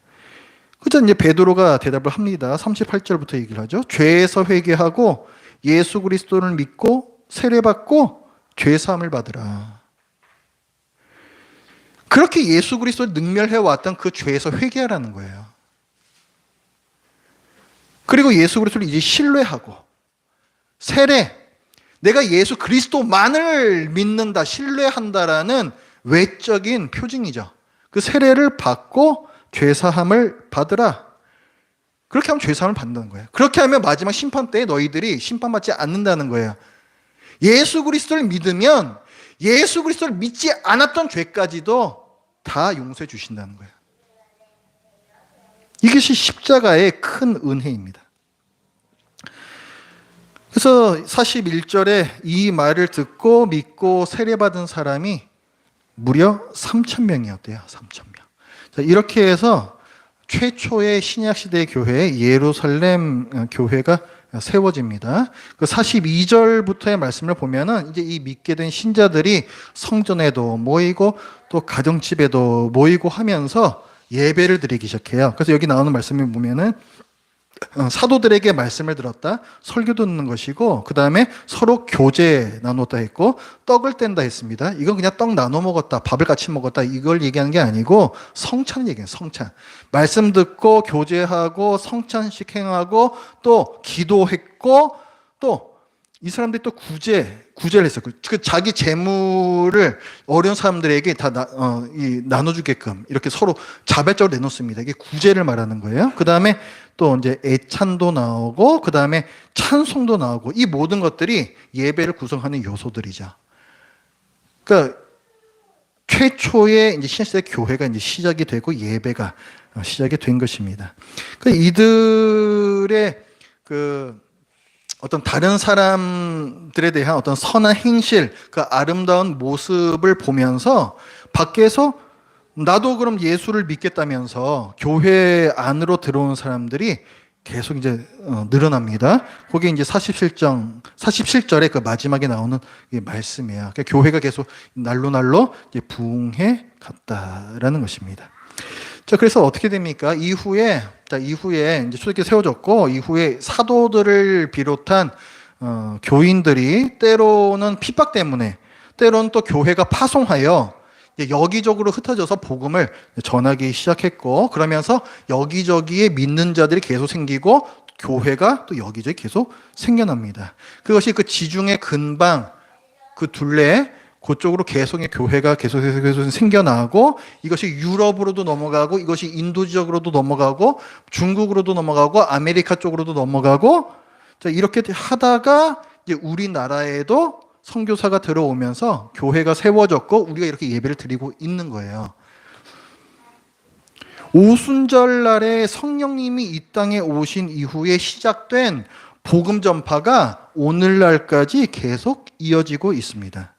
그죠? 이제 베드로가 대답을 합니다. 38절부터 얘기를 하죠. 죄에서 회개하고 예수 그리스도를 믿고 세례받고 죄 사함을 받으라. 그렇게 예수 그리스도를 능멸해 왔던 그 죄에서 회개하라는 거예요. 그리고 예수 그리스도를 이제 신뢰하고 세례, 내가 예수 그리스도만을 믿는다, 신뢰한다라는 외적인 표징이죠. 그 세례를 받고 죄사함을 받으라. 그렇게 하면 죄사함을 받는다는 거예요. 그렇게 하면 마지막 심판 때에 너희들이 심판받지 않는다는 거예요. 예수 그리스도를 믿으면 예수 그리스도를 믿지 않았던 죄까지도 다 용서해 주신다는 거예요. 이것이 십자가의 큰 은혜입니다. 그래서 41절에 이 말을 듣고 믿고 세례받은 사람이 무려 3,000명이었대요. 3,000명. 자, 이렇게 해서 최초의 신약 시대 교회 예루살렘 교회가 세워집니다. 그 42절부터의 말씀을 보면은 이제 이 믿게 된 신자들이 성전에도 모이고 또 가정집에도 모이고 하면서 예배를 드리기 시작해요. 그래서 여기 나오는 말씀을 보면은 사도들에게 말씀을 들었다, 설교 듣는 것이고, 그 다음에 서로 교제 나눴다 했고, 떡을 뗀다 했습니다. 이건 그냥 떡 나눠 먹었다, 밥을 같이 먹었다, 이걸 얘기하는 게 아니고 성찬을 얘기해요. 성찬. 말씀 듣고 교제하고 성찬식 행하고 또 기도했고 또 이 사람들이 또 구제를 했어요. 그 자기 재물을 어려운 사람들에게 다 나눠주게끔 이렇게 서로 자발적으로 내놓습니다. 이게 구제를 말하는 거예요. 그 다음에 또 이제 애찬도 나오고, 그 다음에 찬송도 나오고, 이 모든 것들이 예배를 구성하는 요소들이죠. 그러니까 최초의 이제 신약시대 교회가 이제 시작이 되고 예배가 시작이 된 것입니다. 그러니까 이들의 그 어떤 다른 사람들에 대한 어떤 선한 행실, 그 아름다운 모습을 보면서 밖에서 나도 그럼 예수를 믿겠다면서 교회 안으로 들어온 사람들이 계속 이제 늘어납니다. 거기 이제 47절에 그 마지막에 나오는 말씀이에요. 그러니까 교회가 계속 날로 이제 부흥해 갔다라는 것입니다. 자, 그래서 어떻게 됩니까? 이후에 이제 초대교회 세워졌고, 이후에 사도들을 비롯한 교인들이 때로는 핍박 때문에, 때로는 또 교회가 파송하여 여기저기로 흩어져서 복음을 전하기 시작했고, 그러면서 여기저기에 믿는 자들이 계속 생기고 교회가 또 여기저기 계속 생겨납니다. 그것이 그 지중해 근방 그 둘레 그쪽으로 계속 교회가 계속 생겨나고, 이것이 유럽으로도 넘어가고, 이것이 인도 지역으로도 넘어가고, 중국으로도 넘어가고, 아메리카 쪽으로도 넘어가고, 자, 이렇게 하다가 이제 우리나라에도 선교사가 들어오면서 교회가 세워졌고, 우리가 이렇게 예배를 드리고 있는 거예요. 오순절 날에 성령님이 이 땅에 오신 이후에 시작된 복음 전파가 오늘날까지 계속 이어지고 있습니다.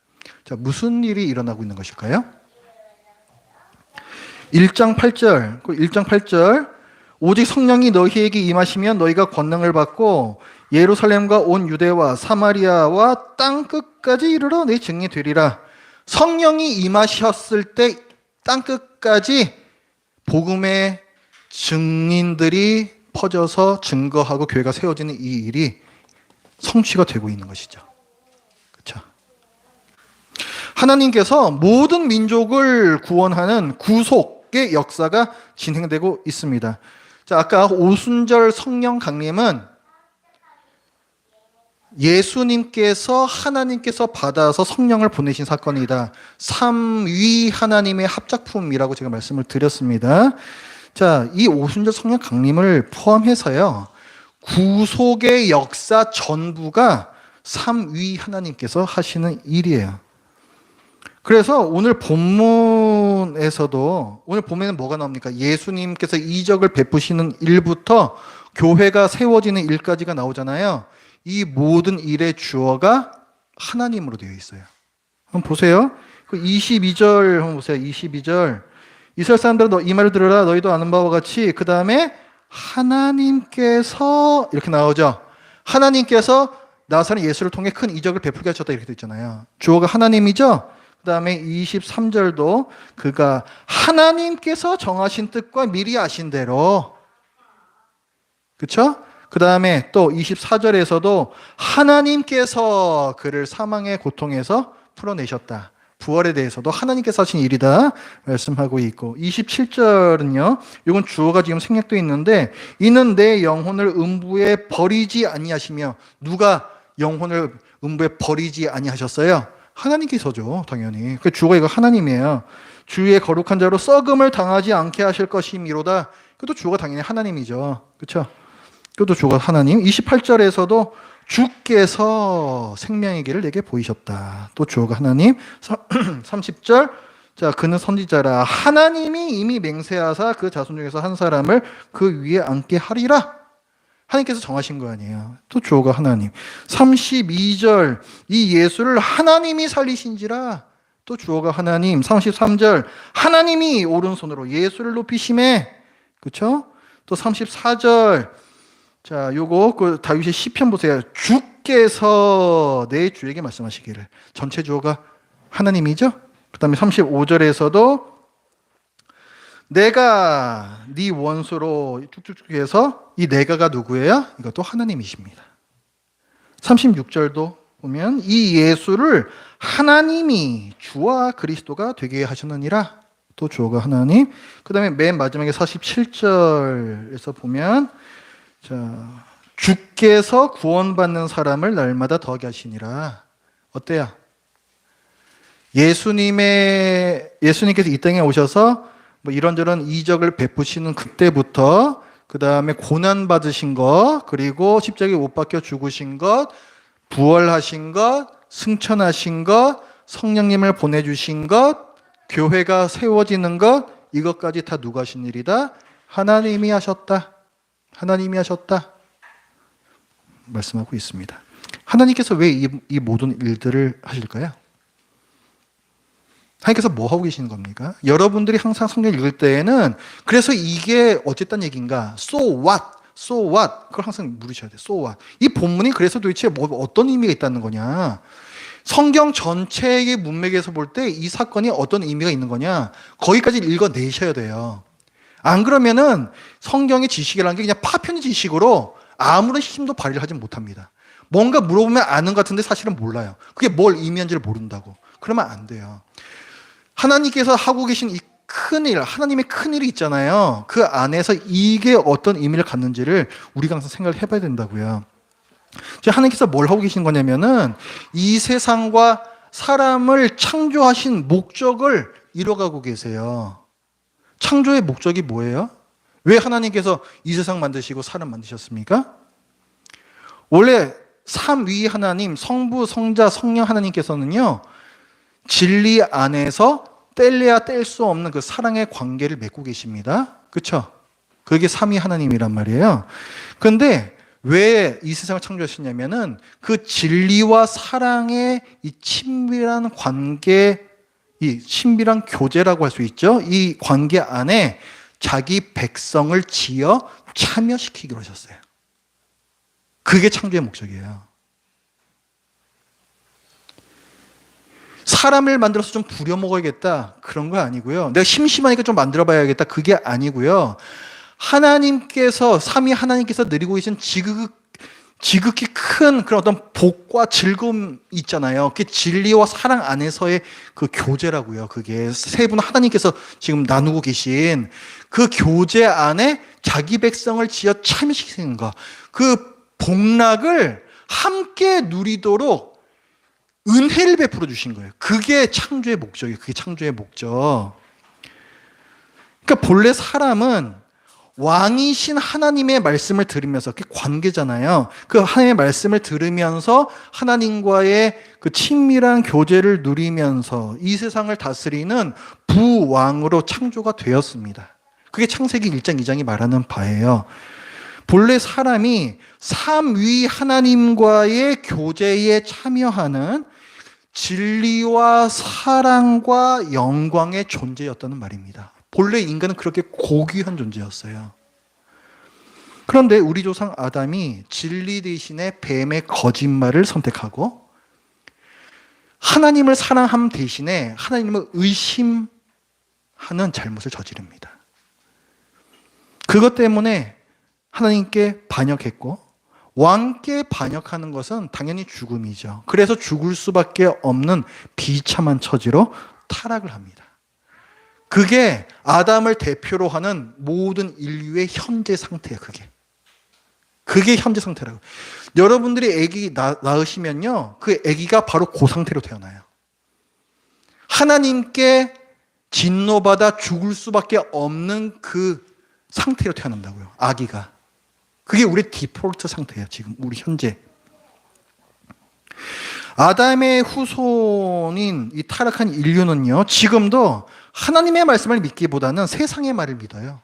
자, 무슨 일이 일어나고 있는 것일까요? 1장 8절. 오직 성령이 너희에게 임하시면 너희가 권능을 받고 예루살렘과 온 유대와 사마리아와 땅 끝까지 이르러 내 증인이 되리라. 성령이 임하셨을 때 땅 끝까지 복음의 증인들이 퍼져서 증거하고 교회가 세워지는 이 일이 성취가 되고 있는 것이죠. 그렇죠? 하나님께서 모든 민족을 구원하는 구속의 역사가 진행되고 있습니다. 자, 아까 오순절 성령 강림은 예수님께서 하나님께서 받아서 성령을 보내신 사건이다. 삼위 하나님의 합작품이라고 제가 말씀을 드렸습니다. 자, 이 오순절 성령 강림을 포함해서요, 구속의 역사 전부가 삼위 하나님께서 하시는 일이에요. 그래서 오늘 본문에서도 오늘 본문에는 뭐가 나옵니까? 예수님께서 이적을 베푸시는 일부터 교회가 세워지는 일까지가 나오잖아요. 이 모든 일의 주어가 하나님으로 되어 있어요. 한번 보세요. 그 22절 한번 보세요. 22절. 이스라엘 사람들은 이 말을 들으라. 너희도 아는 바와 같이 그 다음에 하나님께서 이렇게 나오죠. 하나님께서 나사렛 예수를 통해 큰 이적을 베풀게 하셨다 이렇게 되어 있잖아요. 주어가 하나님이죠. 그 다음에 23절도 그가 하나님께서 정하신 뜻과 미리 아신 대로, 그렇죠? 그 다음에 또 24절에서도 하나님께서 그를 사망의 고통에서 풀어내셨다. 부활에 대해서도 하나님께서 하신 일이다 말씀하고 있고, 27절은요, 이건 주어가 지금 생략되어 있는데, 이는 내 영혼을 음부에 버리지 아니하시며, 누가 영혼을 음부에 버리지 아니하셨어요? 하나님께서죠, 당연히. 그 주어가 이거 하나님이에요. 주의 거룩한 자로 썩음을 당하지 않게 하실 것이미로다. 그것도 주어가 당연히 하나님이죠. 그렇죠? 그것도 주어가 하나님. 28절에서도 주께서 생명의 길을 내게 보이셨다. 또 주어가 하나님. 30절, 자, 그는 선지자라. 하나님이 이미 맹세하사 그 자손 중에서 한 사람을 그 위에 앉게 하리라. 하나님께서 정하신 거 아니에요. 또 주어가 하나님. 32절, 이 예수를 하나님이 살리신지라. 또 주어가 하나님. 33절, 하나님이 오른손으로 예수를 높이심에. 그렇죠? 또 34절, 자, 요거 그 다윗의 시편 보세요. 주께서 내 주에게 말씀하시기를. 전체 주어가 하나님이죠. 그다음에 35절에서도 내가 네 원수로 쭉쭉쭉 해서 이 내가가 누구예요? 이것도 하나님이십니다. 36절도 보면 이 예수를 하나님이 주와 그리스도가 되게 하셨느니라. 또 주어가 하나님. 그다음에 맨 마지막에 47절에서 보면, 자, 주께서 구원받는 사람을 날마다 더하게 하시니라. 어때요? 예수님께서 이 땅에 오셔서 뭐 이런저런 이적을 베푸시는 그때부터, 그 다음에 고난 받으신 것, 그리고 십자가에 못 박혀 죽으신 것, 부활하신 것, 승천하신 것, 성령님을 보내주신 것, 교회가 세워지는 것, 이것까지 다 누가 하신 일이다? 하나님이 하셨다. 하나님이 하셨다. 말씀하고 있습니다. 하나님께서 왜 이 모든 일들을 하실까요? 하나님께서 뭐 하고 계시는 겁니까? 여러분들이 항상 성경 읽을 때에는 그래서 이게 어쨌단 얘기인가? So what? So what? 그걸 항상 물으셔야 돼요. So what? 이 본문이 그래서 도대체 뭐 어떤 의미가 있다는 거냐? 성경 전체의 문맥에서 볼 때 이 사건이 어떤 의미가 있는 거냐? 거기까지 읽어내셔야 돼요. 안 그러면은 성경의 지식이라는 게 그냥 파편의 지식으로 아무런 힘도 발휘를 하지 못합니다. 뭔가 물어보면 아는 것 같은데 사실은 몰라요. 그게 뭘 의미한지를 모른다고. 그러면 안 돼요. 하나님께서 하고 계신 이 큰일, 하나님의 큰일이 있잖아요. 그 안에서 이게 어떤 의미를 갖는지를 우리가 항상 생각을 해봐야 된다고요. 하나님께서 뭘 하고 계신 거냐면은 이 세상과 사람을 창조하신 목적을 이뤄가고 계세요. 창조의 목적이 뭐예요? 왜 하나님께서 이 세상 만드시고 사람 만드셨습니까? 원래 삼위 하나님, 성부, 성자, 성령 하나님께서는요, 진리 안에서 뗄래야 뗄 수 없는 그 사랑의 관계를 맺고 계십니다. 그렇죠? 그게 삼위 하나님이란 말이에요. 그런데 왜 이 세상을 창조하셨냐면은 그 진리와 사랑의 이 친밀한 관계, 이 친밀한 교제라고 할 수 있죠. 이 관계 안에 자기 백성을 지어 참여시키기로 하셨어요. 그게 창조의 목적이에요. 사람을 만들어서 좀 부려먹어야겠다, 그런 거 아니고요. 내가 심심하니까 좀 만들어봐야겠다, 그게 아니고요. 하나님께서, 삼위 하나님께서 누리고 계신 지극히 큰 그런 어떤 복과 즐거움 있잖아요. 그게 진리와 사랑 안에서의 그 교제라고요. 그게 세 분 하나님께서 지금 나누고 계신 그 교제 안에 자기 백성을 지어 참여시키는 것, 그 복락을 함께 누리도록 은혜를 베풀어 주신 거예요. 그게 창조의 목적이에요. 그게 창조의 목적. 그러니까 본래 사람은 왕이신 하나님의 말씀을 들으면서, 그게 관계잖아요. 그 하나님의 말씀을 들으면서 하나님과의 그 친밀한 교제를 누리면서 이 세상을 다스리는 부왕으로 창조가 되었습니다. 그게 창세기 1장 2장이 말하는 바예요. 본래 사람이 삼위 하나님과의 교제에 참여하는 진리와 사랑과 영광의 존재였다는 말입니다. 본래 인간은 그렇게 고귀한 존재였어요. 그런데 우리 조상 아담이 진리 대신에 뱀의 거짓말을 선택하고 하나님을 사랑함 대신에 하나님을 의심하는 잘못을 저지릅니다. 그것 때문에 하나님께 반역했고, 왕께 반역하는 것은 당연히 죽음이죠. 그래서 죽을 수밖에 없는 비참한 처지로 타락을 합니다. 그게 아담을 대표로 하는 모든 인류의 현재 상태예요. 그게 현재 상태라고. 여러분들이 아기 낳으시면요, 그 아기가 바로 그 상태로 태어나요. 하나님께 진노받아 죽을 수밖에 없는 그 상태로 태어난다고요. 아기가. 그게 우리 디폴트 상태예요. 지금 우리 현재. 아담의 후손인 이 타락한 인류는요, 지금도 하나님의 말씀을 믿기보다는 세상의 말을 믿어요.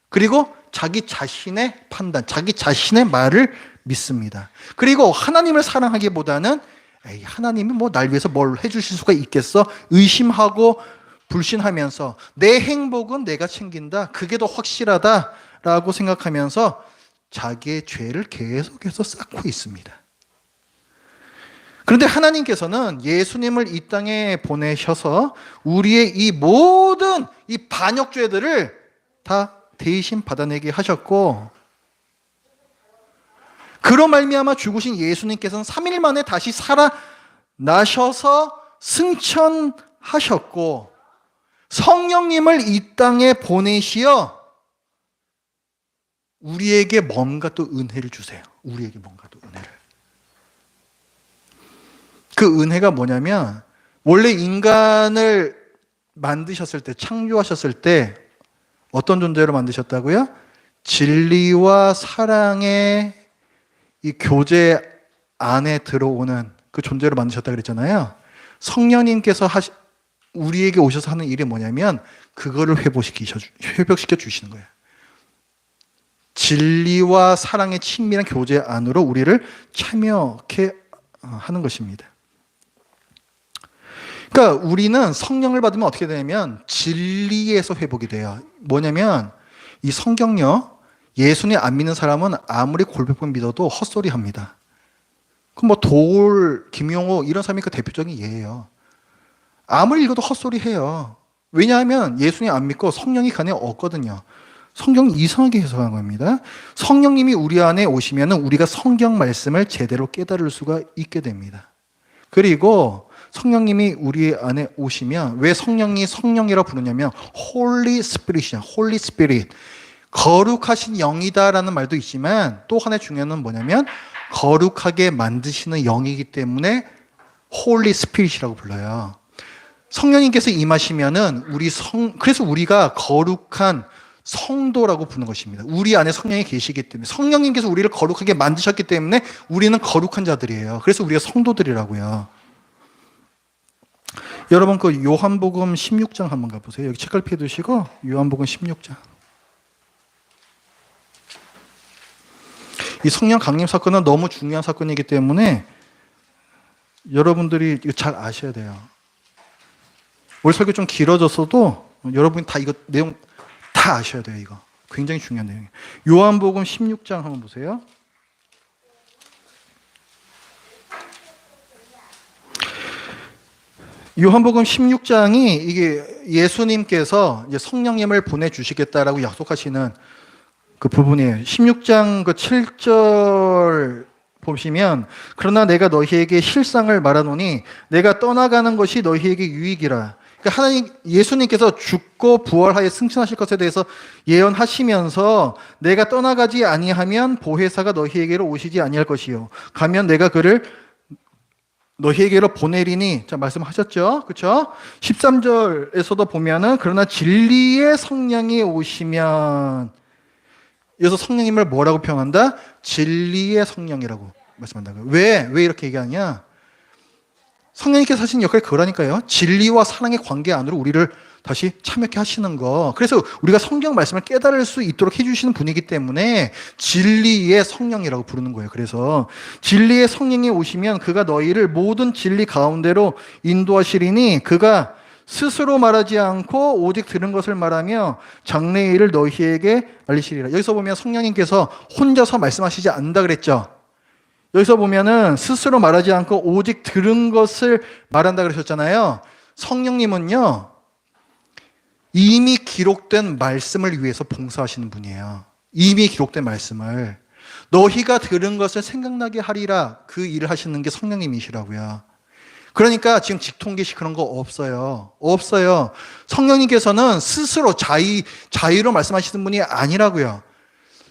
그리고 자기 자신의 판단, 자기 자신의 말을 믿습니다. 그리고 하나님을 사랑하기보다는 에이, 하나님이 뭐 날 위해서 뭘 해주실 수가 있겠어? 의심하고 불신하면서 내 행복은 내가 챙긴다. 그게 더 확실하다라고 생각하면서 자기의 죄를 계속해서 쌓고 있습니다. 그런데 하나님께서는 예수님을 이 땅에 보내셔서 우리의 이 모든 이 반역죄들을 다 대신 받아내게 하셨고, 그로 말미암아 죽으신 예수님께서는 3일 만에 다시 살아나셔서 승천하셨고, 성령님을 이 땅에 보내시어 우리에게 뭔가 또 은혜를 주세요. 우리에게 뭔가 또 은혜를. 그 은혜가 뭐냐면, 원래 인간을 만드셨을 때, 창조하셨을 때 어떤 존재로 만드셨다고요? 진리와 사랑의 이 교제 안에 들어오는 그 존재로 만드셨다고 그랬잖아요. 성령님께서 우리에게 오셔서 하는 일이 뭐냐면 그거를 회복시켜 주시는 거예요. 진리와 사랑의 친밀한 교제 안으로 우리를 참여케 하는 것입니다. 그러니까 우리는 성령을 받으면 어떻게 되냐면 진리에서 회복이 돼요. 뭐냐면 이 성경요, 예수님 안 믿는 사람은 아무리 골백번 믿어도 헛소리 합니다. 그럼 뭐 김용호 이런 사람이 그 대표적인 예예요. 아무리 읽어도 헛소리 해요. 왜냐하면 예수님 안 믿고 성령이 그 안에 없거든요. 성경이 이상하게 해석한 겁니다. 성령님이 우리 안에 오시면 우리가 성경 말씀을 제대로 깨달을 수가 있게 됩니다. 그리고 성령님이 우리 안에 오시면 왜 성령이 성령이라고 부르냐면 Holy Spirit이야. Holy Spirit. 거룩하신 영이다라는 말도 있지만 또 하나의 중요한 건 뭐냐면 거룩하게 만드시는 영이기 때문에 Holy Spirit이라고 불러요. 성령님께서 임하시면은 그래서 우리가 거룩한 성도라고 부르는 것입니다. 우리 안에 성령이 계시기 때문에 성령님께서 우리를 거룩하게 만드셨기 때문에 우리는 거룩한 자들이에요. 그래서 우리가 성도들이라고요. 여러분 그 요한복음 16장 한번 가보세요. 여기 책을 펴두시고 요한복음 16장. 이 성령 강림 사건은 너무 중요한 사건이기 때문에 여러분들이 이거 잘 아셔야 돼요. 오늘 설교 좀 길어졌어도 여러분이 다 이거 내용 다 아셔야 돼요. 이거 굉장히 중요한 내용이에요. 요한복음 16장 한번 보세요. 요한복음 16장이 이게 예수님께서 이제 성령님을 보내주시겠다라고 약속하시는 그 부분이에요. 16장 그 7절 보시면 그러나 내가 너희에게 실상을 말하노니 내가 떠나가는 것이 너희에게 유익이라. 그러니까 예수님께서 죽고 부활하여 승천하실 것에 대해서 예언하시면서 내가 떠나가지 아니하면 보혜사가 너희에게로 오시지 아니할 것이요. 가면 내가 그를 너희에게로 보내리니, 자, 말씀하셨죠? 그쵸? 13절에서도 보면은, 그러나 진리의 성령이 오시면, 여기서 성령님을 뭐라고 표현한다? 진리의 성령이라고 말씀한다고요. 왜 이렇게 얘기하냐? 성령님께서 하시는 역할이 그거라니까요. 진리와 사랑의 관계 안으로 우리를 다시 참여케 하시는 거. 그래서 우리가 성경 말씀을 깨달을 수 있도록 해주시는 분이기 때문에 진리의 성령이라고 부르는 거예요. 그래서 진리의 성령이 오시면 그가 너희를 모든 진리 가운데로 인도하시리니 그가 스스로 말하지 않고 오직 들은 것을 말하며 장래의 일을 너희에게 알리시리라. 여기서 보면 성령님께서 혼자서 말씀하시지 않는다 그랬죠. 여기서 보면은 스스로 말하지 않고 오직 들은 것을 말한다 그러셨잖아요. 성령님은요, 이미 기록된 말씀을 위해서 봉사하시는 분이에요. 이미 기록된 말씀을. 너희가 들은 것을 생각나게 하리라. 그 일을 하시는 게 성령님이시라고요. 그러니까 지금 직통계시 그런 거 없어요. 없어요. 성령님께서는 스스로 자의로 말씀하시는 분이 아니라고요.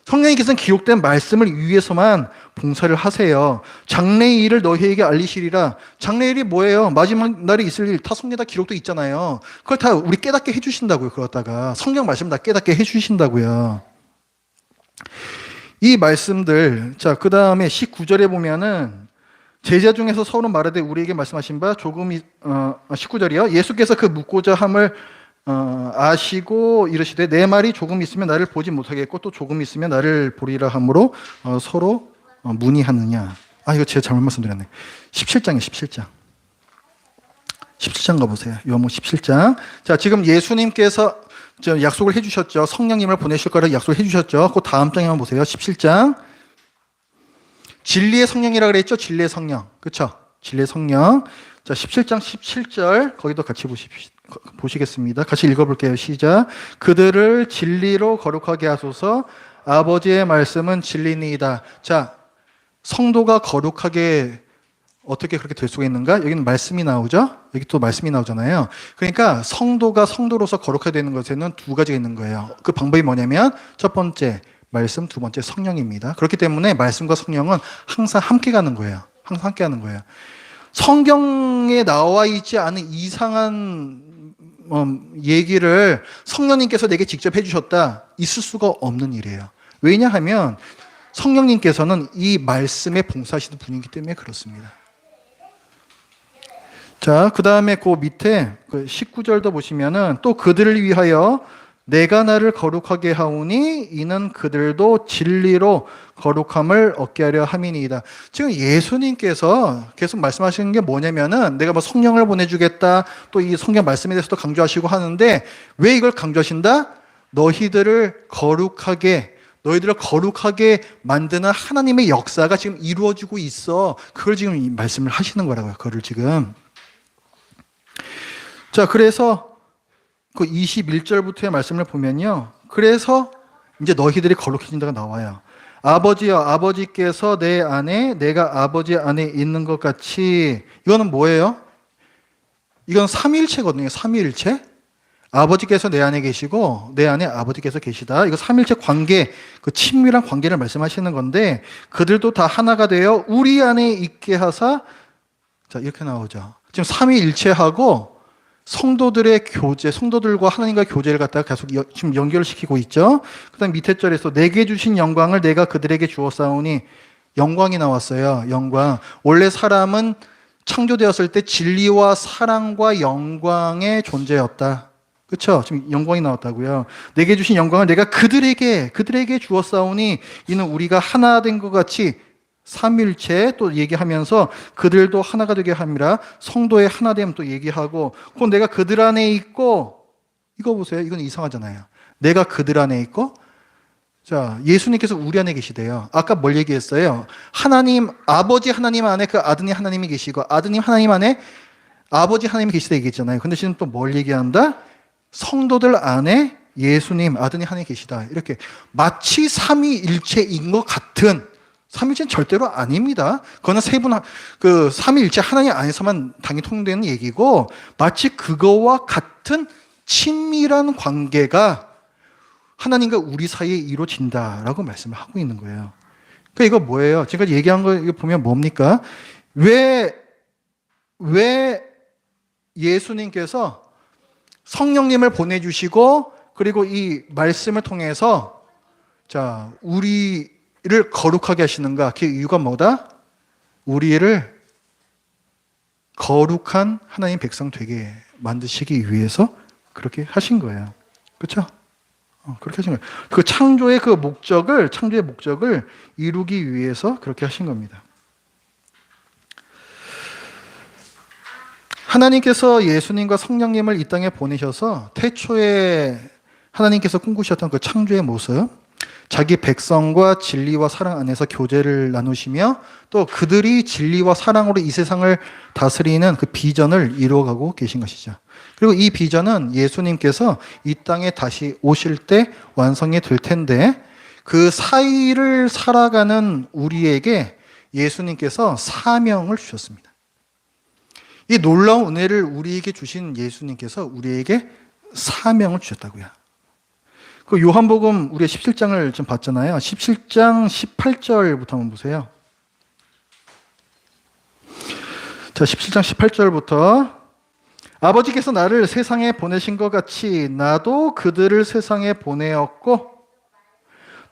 성령님께서는 기록된 말씀을 위해서만 봉사를 하세요. 장래의 일을 너희에게 알리시리라. 장래의 일이 뭐예요? 마지막 날에 있을 일 다 성경에 다 기록도 있잖아요. 그걸 다 우리 깨닫게 해주신다고요. 그러다가 성경 말씀 다 깨닫게 해주신다고요. 이 말씀들, 자, 그 다음에 19절에 보면은 제자 중에서 서로 말하되 우리에게 말씀하신 바 조금이 19절이요. 예수께서 그 묻고자 함을 아시고 이르시되 내 말이 조금 있으면 나를 보지 못하겠고 또 조금 있으면 나를 보리라 하므로 서로 문의하느냐. 이거 제가 잘못 말씀드렸네. 17장이에요. 17장. 17장 가보세요. 요한복음 17장. 자, 지금 예수님께서 약속을 해주셨죠. 성령님을 보내실 거라고 약속을 해주셨죠. 그 다음 장에 한번 보세요. 17장. 진리의 성령이라 그랬죠. 진리의 성령. 그렇죠? 진리의 성령. 자, 17장 17절 거기도 같이 보시겠습니다. 같이 읽어볼게요. 시작. 그들을 진리로 거룩하게 하소서. 아버지의 말씀은 진리니이다. 자, 성도가 거룩하게 어떻게 그렇게 될 수가 있는가? 여기는 말씀이 나오죠? 여기 또 말씀이 나오잖아요. 그러니까 성도가 성도로서 거룩하게 되는 것에는 두 가지가 있는 거예요. 그 방법이 뭐냐면 첫 번째 말씀, 두 번째 성령입니다. 그렇기 때문에 말씀과 성령은 항상 함께 가는 거예요. 항상 함께 하는 거예요. 성경에 나와 있지 않은 이상한 얘기를 성령님께서 내게 직접 해주셨다. 있을 수가 없는 일이에요. 왜냐하면 성령님께서는 이 말씀에 봉사하시는 분이기 때문에 그렇습니다. 자, 그 다음에 그 밑에 19절도 보시면은 또 그들을 위하여 내가 나를 거룩하게 하오니 이는 그들도 진리로 거룩함을 얻게 하려 함이니이다. 지금 예수님께서 계속 말씀하시는 게 뭐냐면은 내가 뭐 성령을 보내주겠다. 또 이 성경 말씀에 대해서도 강조하시고 하는데 왜 이걸 강조하신다? 너희들을 거룩하게 만드는 하나님의 역사가 지금 이루어지고 있어. 그걸 지금 이 말씀을 하시는 거라고요. 그거를 지금. 자, 그래서 그 21절부터의 말씀을 보면요. 그래서 이제 너희들이 거룩해진다가 나와요. 아버지여, 아버지께서 내 안에, 내가 아버지 안에 있는 것 같이. 이거는 뭐예요? 이건 삼위일체거든요. 삼위일체. 아버지께서 내 안에 계시고 내 안에 아버지께서 계시다. 이거 삼위일체 관계, 그 친밀한 관계를 말씀하시는 건데 그들도 다 하나가 되어 우리 안에 있게 하사. 자, 이렇게 나오죠. 지금 삼위일체하고 성도들의 교제, 성도들과 하나님과 교제를 갖다가 계속 지금 연결시키고 있죠. 그 다음 밑에 절에서 내게 주신 영광을 내가 그들에게 주었사오니 영광이 나왔어요. 영광. 원래 사람은 창조되었을 때 진리와 사랑과 영광의 존재였다. 그렇죠? 지금 영광이 나왔다고요. 내게 주신 영광을 내가 그들에게 주었사오니 이는 우리가 하나 된 것 같이 삼일체 또 얘기하면서 그들도 하나가 되게 함이라. 성도의 하나됨 또 얘기하고 그건 내가 그들 안에 있고. 이거 보세요. 이건 이상하잖아요. 내가 그들 안에 있고. 자, 예수님께서 우리 안에 계시대요. 아까 뭘 얘기했어요? 하나님, 아버지 하나님 안에 그 아드님 하나님이 계시고 아드님 하나님 안에 아버지 하나님이 계시다 얘기했잖아요. 근데 지금 또 뭘 얘기한다? 성도들 안에 예수님, 아드님 하나님이 계시다. 이렇게 마치 삼위일체인 것 같은. 삼위일체는 절대로 아닙니다. 그거는 그 삼위일체 하나님 안에서만 당연히 통되는 얘기고 마치 그거와 같은 친밀한 관계가 하나님과 우리 사이에 이루어진다라고 말씀을 하고 있는 거예요. 그러니까 이거 뭐예요? 지금까지 얘기한 거 이거 보면 뭡니까? 왜 예수님께서 성령님을 보내주시고 그리고 이 말씀을 통해서 자, 우리를 거룩하게 하시는가? 그 이유가 뭐다? 우리를 거룩한 하나님 백성 되게 만드시기 위해서 그렇게 하신 거예요. 그렇죠? 그렇게 하신 거예요. 그 창조의 목적을 이루기 위해서 그렇게 하신 겁니다. 하나님께서 예수님과 성령님을 이 땅에 보내셔서 태초에 하나님께서 꿈꾸셨던 그 창조의 모습, 자기 백성과 진리와 사랑 안에서 교제를 나누시며 또 그들이 진리와 사랑으로 이 세상을 다스리는 그 비전을 이루어가고 계신 것이죠. 그리고 이 비전은 예수님께서 이 땅에 다시 오실 때 완성이 될 텐데 그 사이를 살아가는 우리에게 예수님께서 사명을 주셨습니다. 이 놀라운 은혜를 우리에게 주신 예수님께서 우리에게 사명을 주셨다고요. 그 요한복음 우리가 17장을 좀 봤잖아요. 17장 18절부터 한번 보세요. 자, 17장 18절부터 아버지께서 나를 세상에 보내신 것 같이 나도 그들을 세상에 보내었고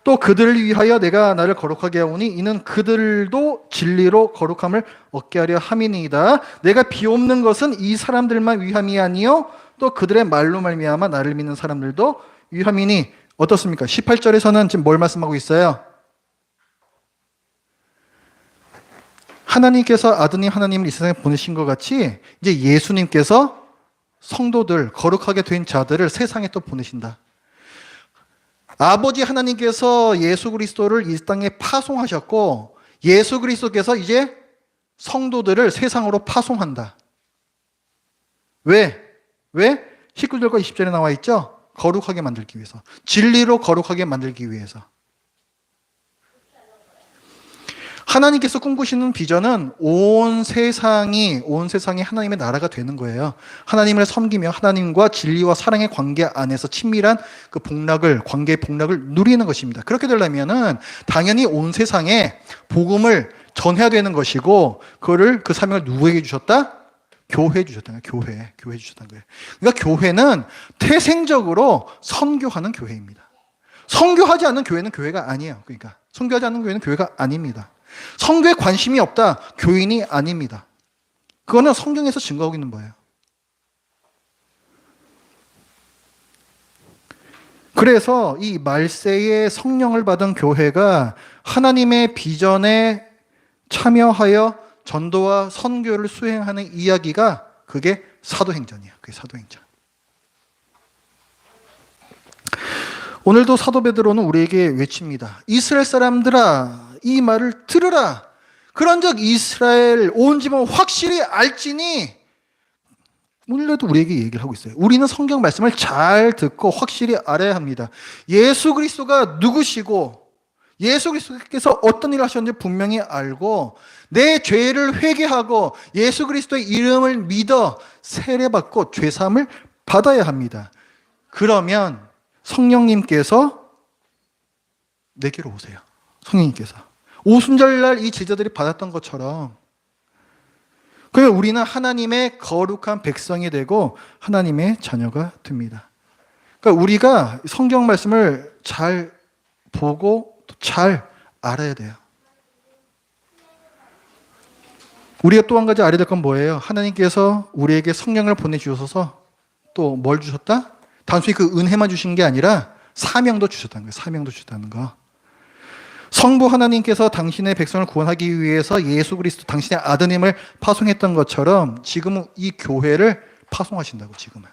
또 그들을 위하여 내가 나를 거룩하게 하오니 이는 그들도 진리로 거룩함을 얻게 하려 함이니이다. 내가 비옵는 것은 이 사람들만 위함이 아니요 또 그들의 말로 말미암아 나를 믿는 사람들도 위함이니 어떻습니까? 18절에서는 지금 뭘 말씀하고 있어요? 하나님께서 아드님 하나님을 이 세상에 보내신 것 같이 이제 예수님께서 성도들, 거룩하게 된 자들을 세상에 또 보내신다. 아버지 하나님께서 예수 그리스도를 이 땅에 파송하셨고 예수 그리스도께서 이제 성도들을 세상으로 파송한다. 왜? 19절과 20절에 나와 있죠? 거룩하게 만들기 위해서. 진리로 거룩하게 만들기 위해서. 하나님께서 꿈꾸시는 비전은 온 세상이 하나님의 나라가 되는 거예요. 하나님을 섬기며 하나님과 진리와 사랑의 관계 안에서 친밀한 그 관계의 복락을 누리는 것입니다. 그렇게 되려면은 당연히 온 세상에 복음을 전해야 되는 것이고, 그 사명을 누구에게 주셨다? 교회에 주셨다는 거예요. 교회에 주셨다는 거예요. 그러니까 교회는 태생적으로 선교하는 교회입니다. 선교하지 않는 교회는 교회가 아니에요. 그러니까 선교하지 않는 교회는 교회가 아닙니다. 선교에 관심이 없다, 교인이 아닙니다. 그거는 성경에서 증거하고 있는 거예요. 그래서 이 말세에 성령을 받은 교회가 하나님의 비전에 참여하여 전도와 선교를 수행하는 이야기가 그게 사도행전이에요. 그게 사도행전. 오늘도 사도 베드로는 우리에게 외칩니다. 이스라엘 사람들아, 이 말을 들으라. 그런즉 이스라엘 온 집은 확실히 알지니. 오늘도 우리에게 얘기를 하고 있어요. 우리는 성경 말씀을 잘 듣고 확실히 알아야 합니다. 예수 그리스도가 누구시고 예수 그리스도께서 어떤 일을 하셨는지 분명히 알고 내 죄를 회개하고 예수 그리스도의 이름을 믿어 세례받고 죄사함을 받아야 합니다. 그러면 성령님께서 내게로 오세요. 성령님께서. 오순절날 이 제자들이 받았던 것처럼 그러면 우리는 하나님의 거룩한 백성이 되고 하나님의 자녀가 됩니다. 그러니까 우리가 성경 말씀을 잘 보고 또 잘 알아야 돼요. 우리가 또 한 가지 알아야 될 건 뭐예요? 하나님께서 우리에게 성령을 보내주셔서 또 뭘 주셨다? 단순히 그 은혜만 주신 게 아니라 사명도 주셨다는 거예요. 사명도 주셨다는 거. 성부 하나님께서 당신의 백성을 구원하기 위해서 예수 그리스도 당신의 아드님을 파송했던 것처럼 지금은 이 교회를 파송하신다고. 지금은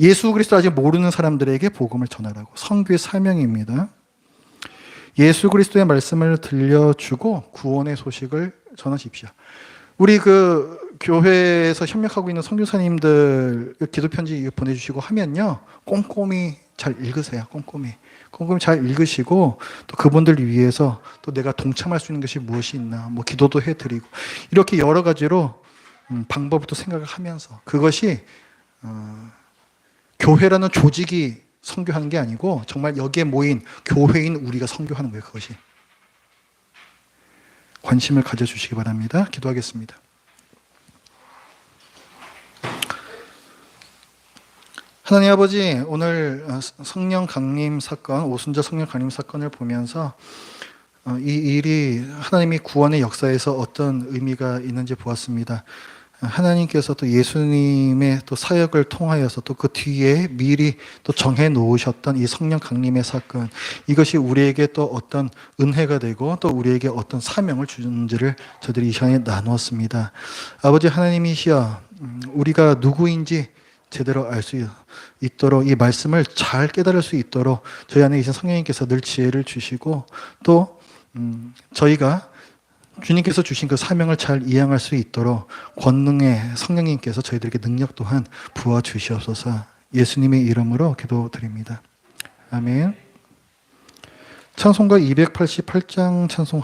예수 그리스도 아직 모르는 사람들에게 복음을 전하라고. 성교의 사명입니다. 예수 그리스도의 말씀을 들려주고 구원의 소식을 전하십시오. 우리 교회에서 협력하고 있는 선교사님들 기도 편지 보내주시고 하면요, 꼼꼼히 잘 읽으세요. 꼼꼼히 잘 읽으시고 또 그분들을 위해서 또 내가 동참할 수 있는 것이 무엇이 있나, 뭐 기도도 해드리고 이렇게 여러 가지로 방법을 또 생각을 하면서 그것이 교회라는 조직이 선교하는 게 아니고 정말 여기에 모인 교회인 우리가 선교하는 거예요. 그것이. 관심을 가져주시기 바랍니다. 기도하겠습니다. 하나님 아버지, 오늘 성령 강림 사건, 오순절 성령 강림 사건을 보면서 이 일이 하나님이 구원의 역사에서 어떤 의미가 있는지 보았습니다. 하나님께서 또 예수님의 또 사역을 통하여서 또 그 뒤에 미리 또 정해 놓으셨던 이 성령 강림의 사건, 이것이 우리에게 또 어떤 은혜가 되고 또 우리에게 어떤 사명을 주는지를 저들이 이 시간에 나누었습니다. 아버지 하나님이시여, 우리가 누구인지 제대로 알 수 있도록, 이 말씀을 잘 깨달을 수 있도록 저희 안에 계신 성령님께서 늘 지혜를 주시고, 또 저희가 주님께서 주신 그 사명을 잘 이행할 수 있도록 권능의 성령님께서 저희들에게 능력 또한 부어 주시옵소서. 예수님의 이름으로 기도드립니다. 아멘. 찬송가 288장 찬송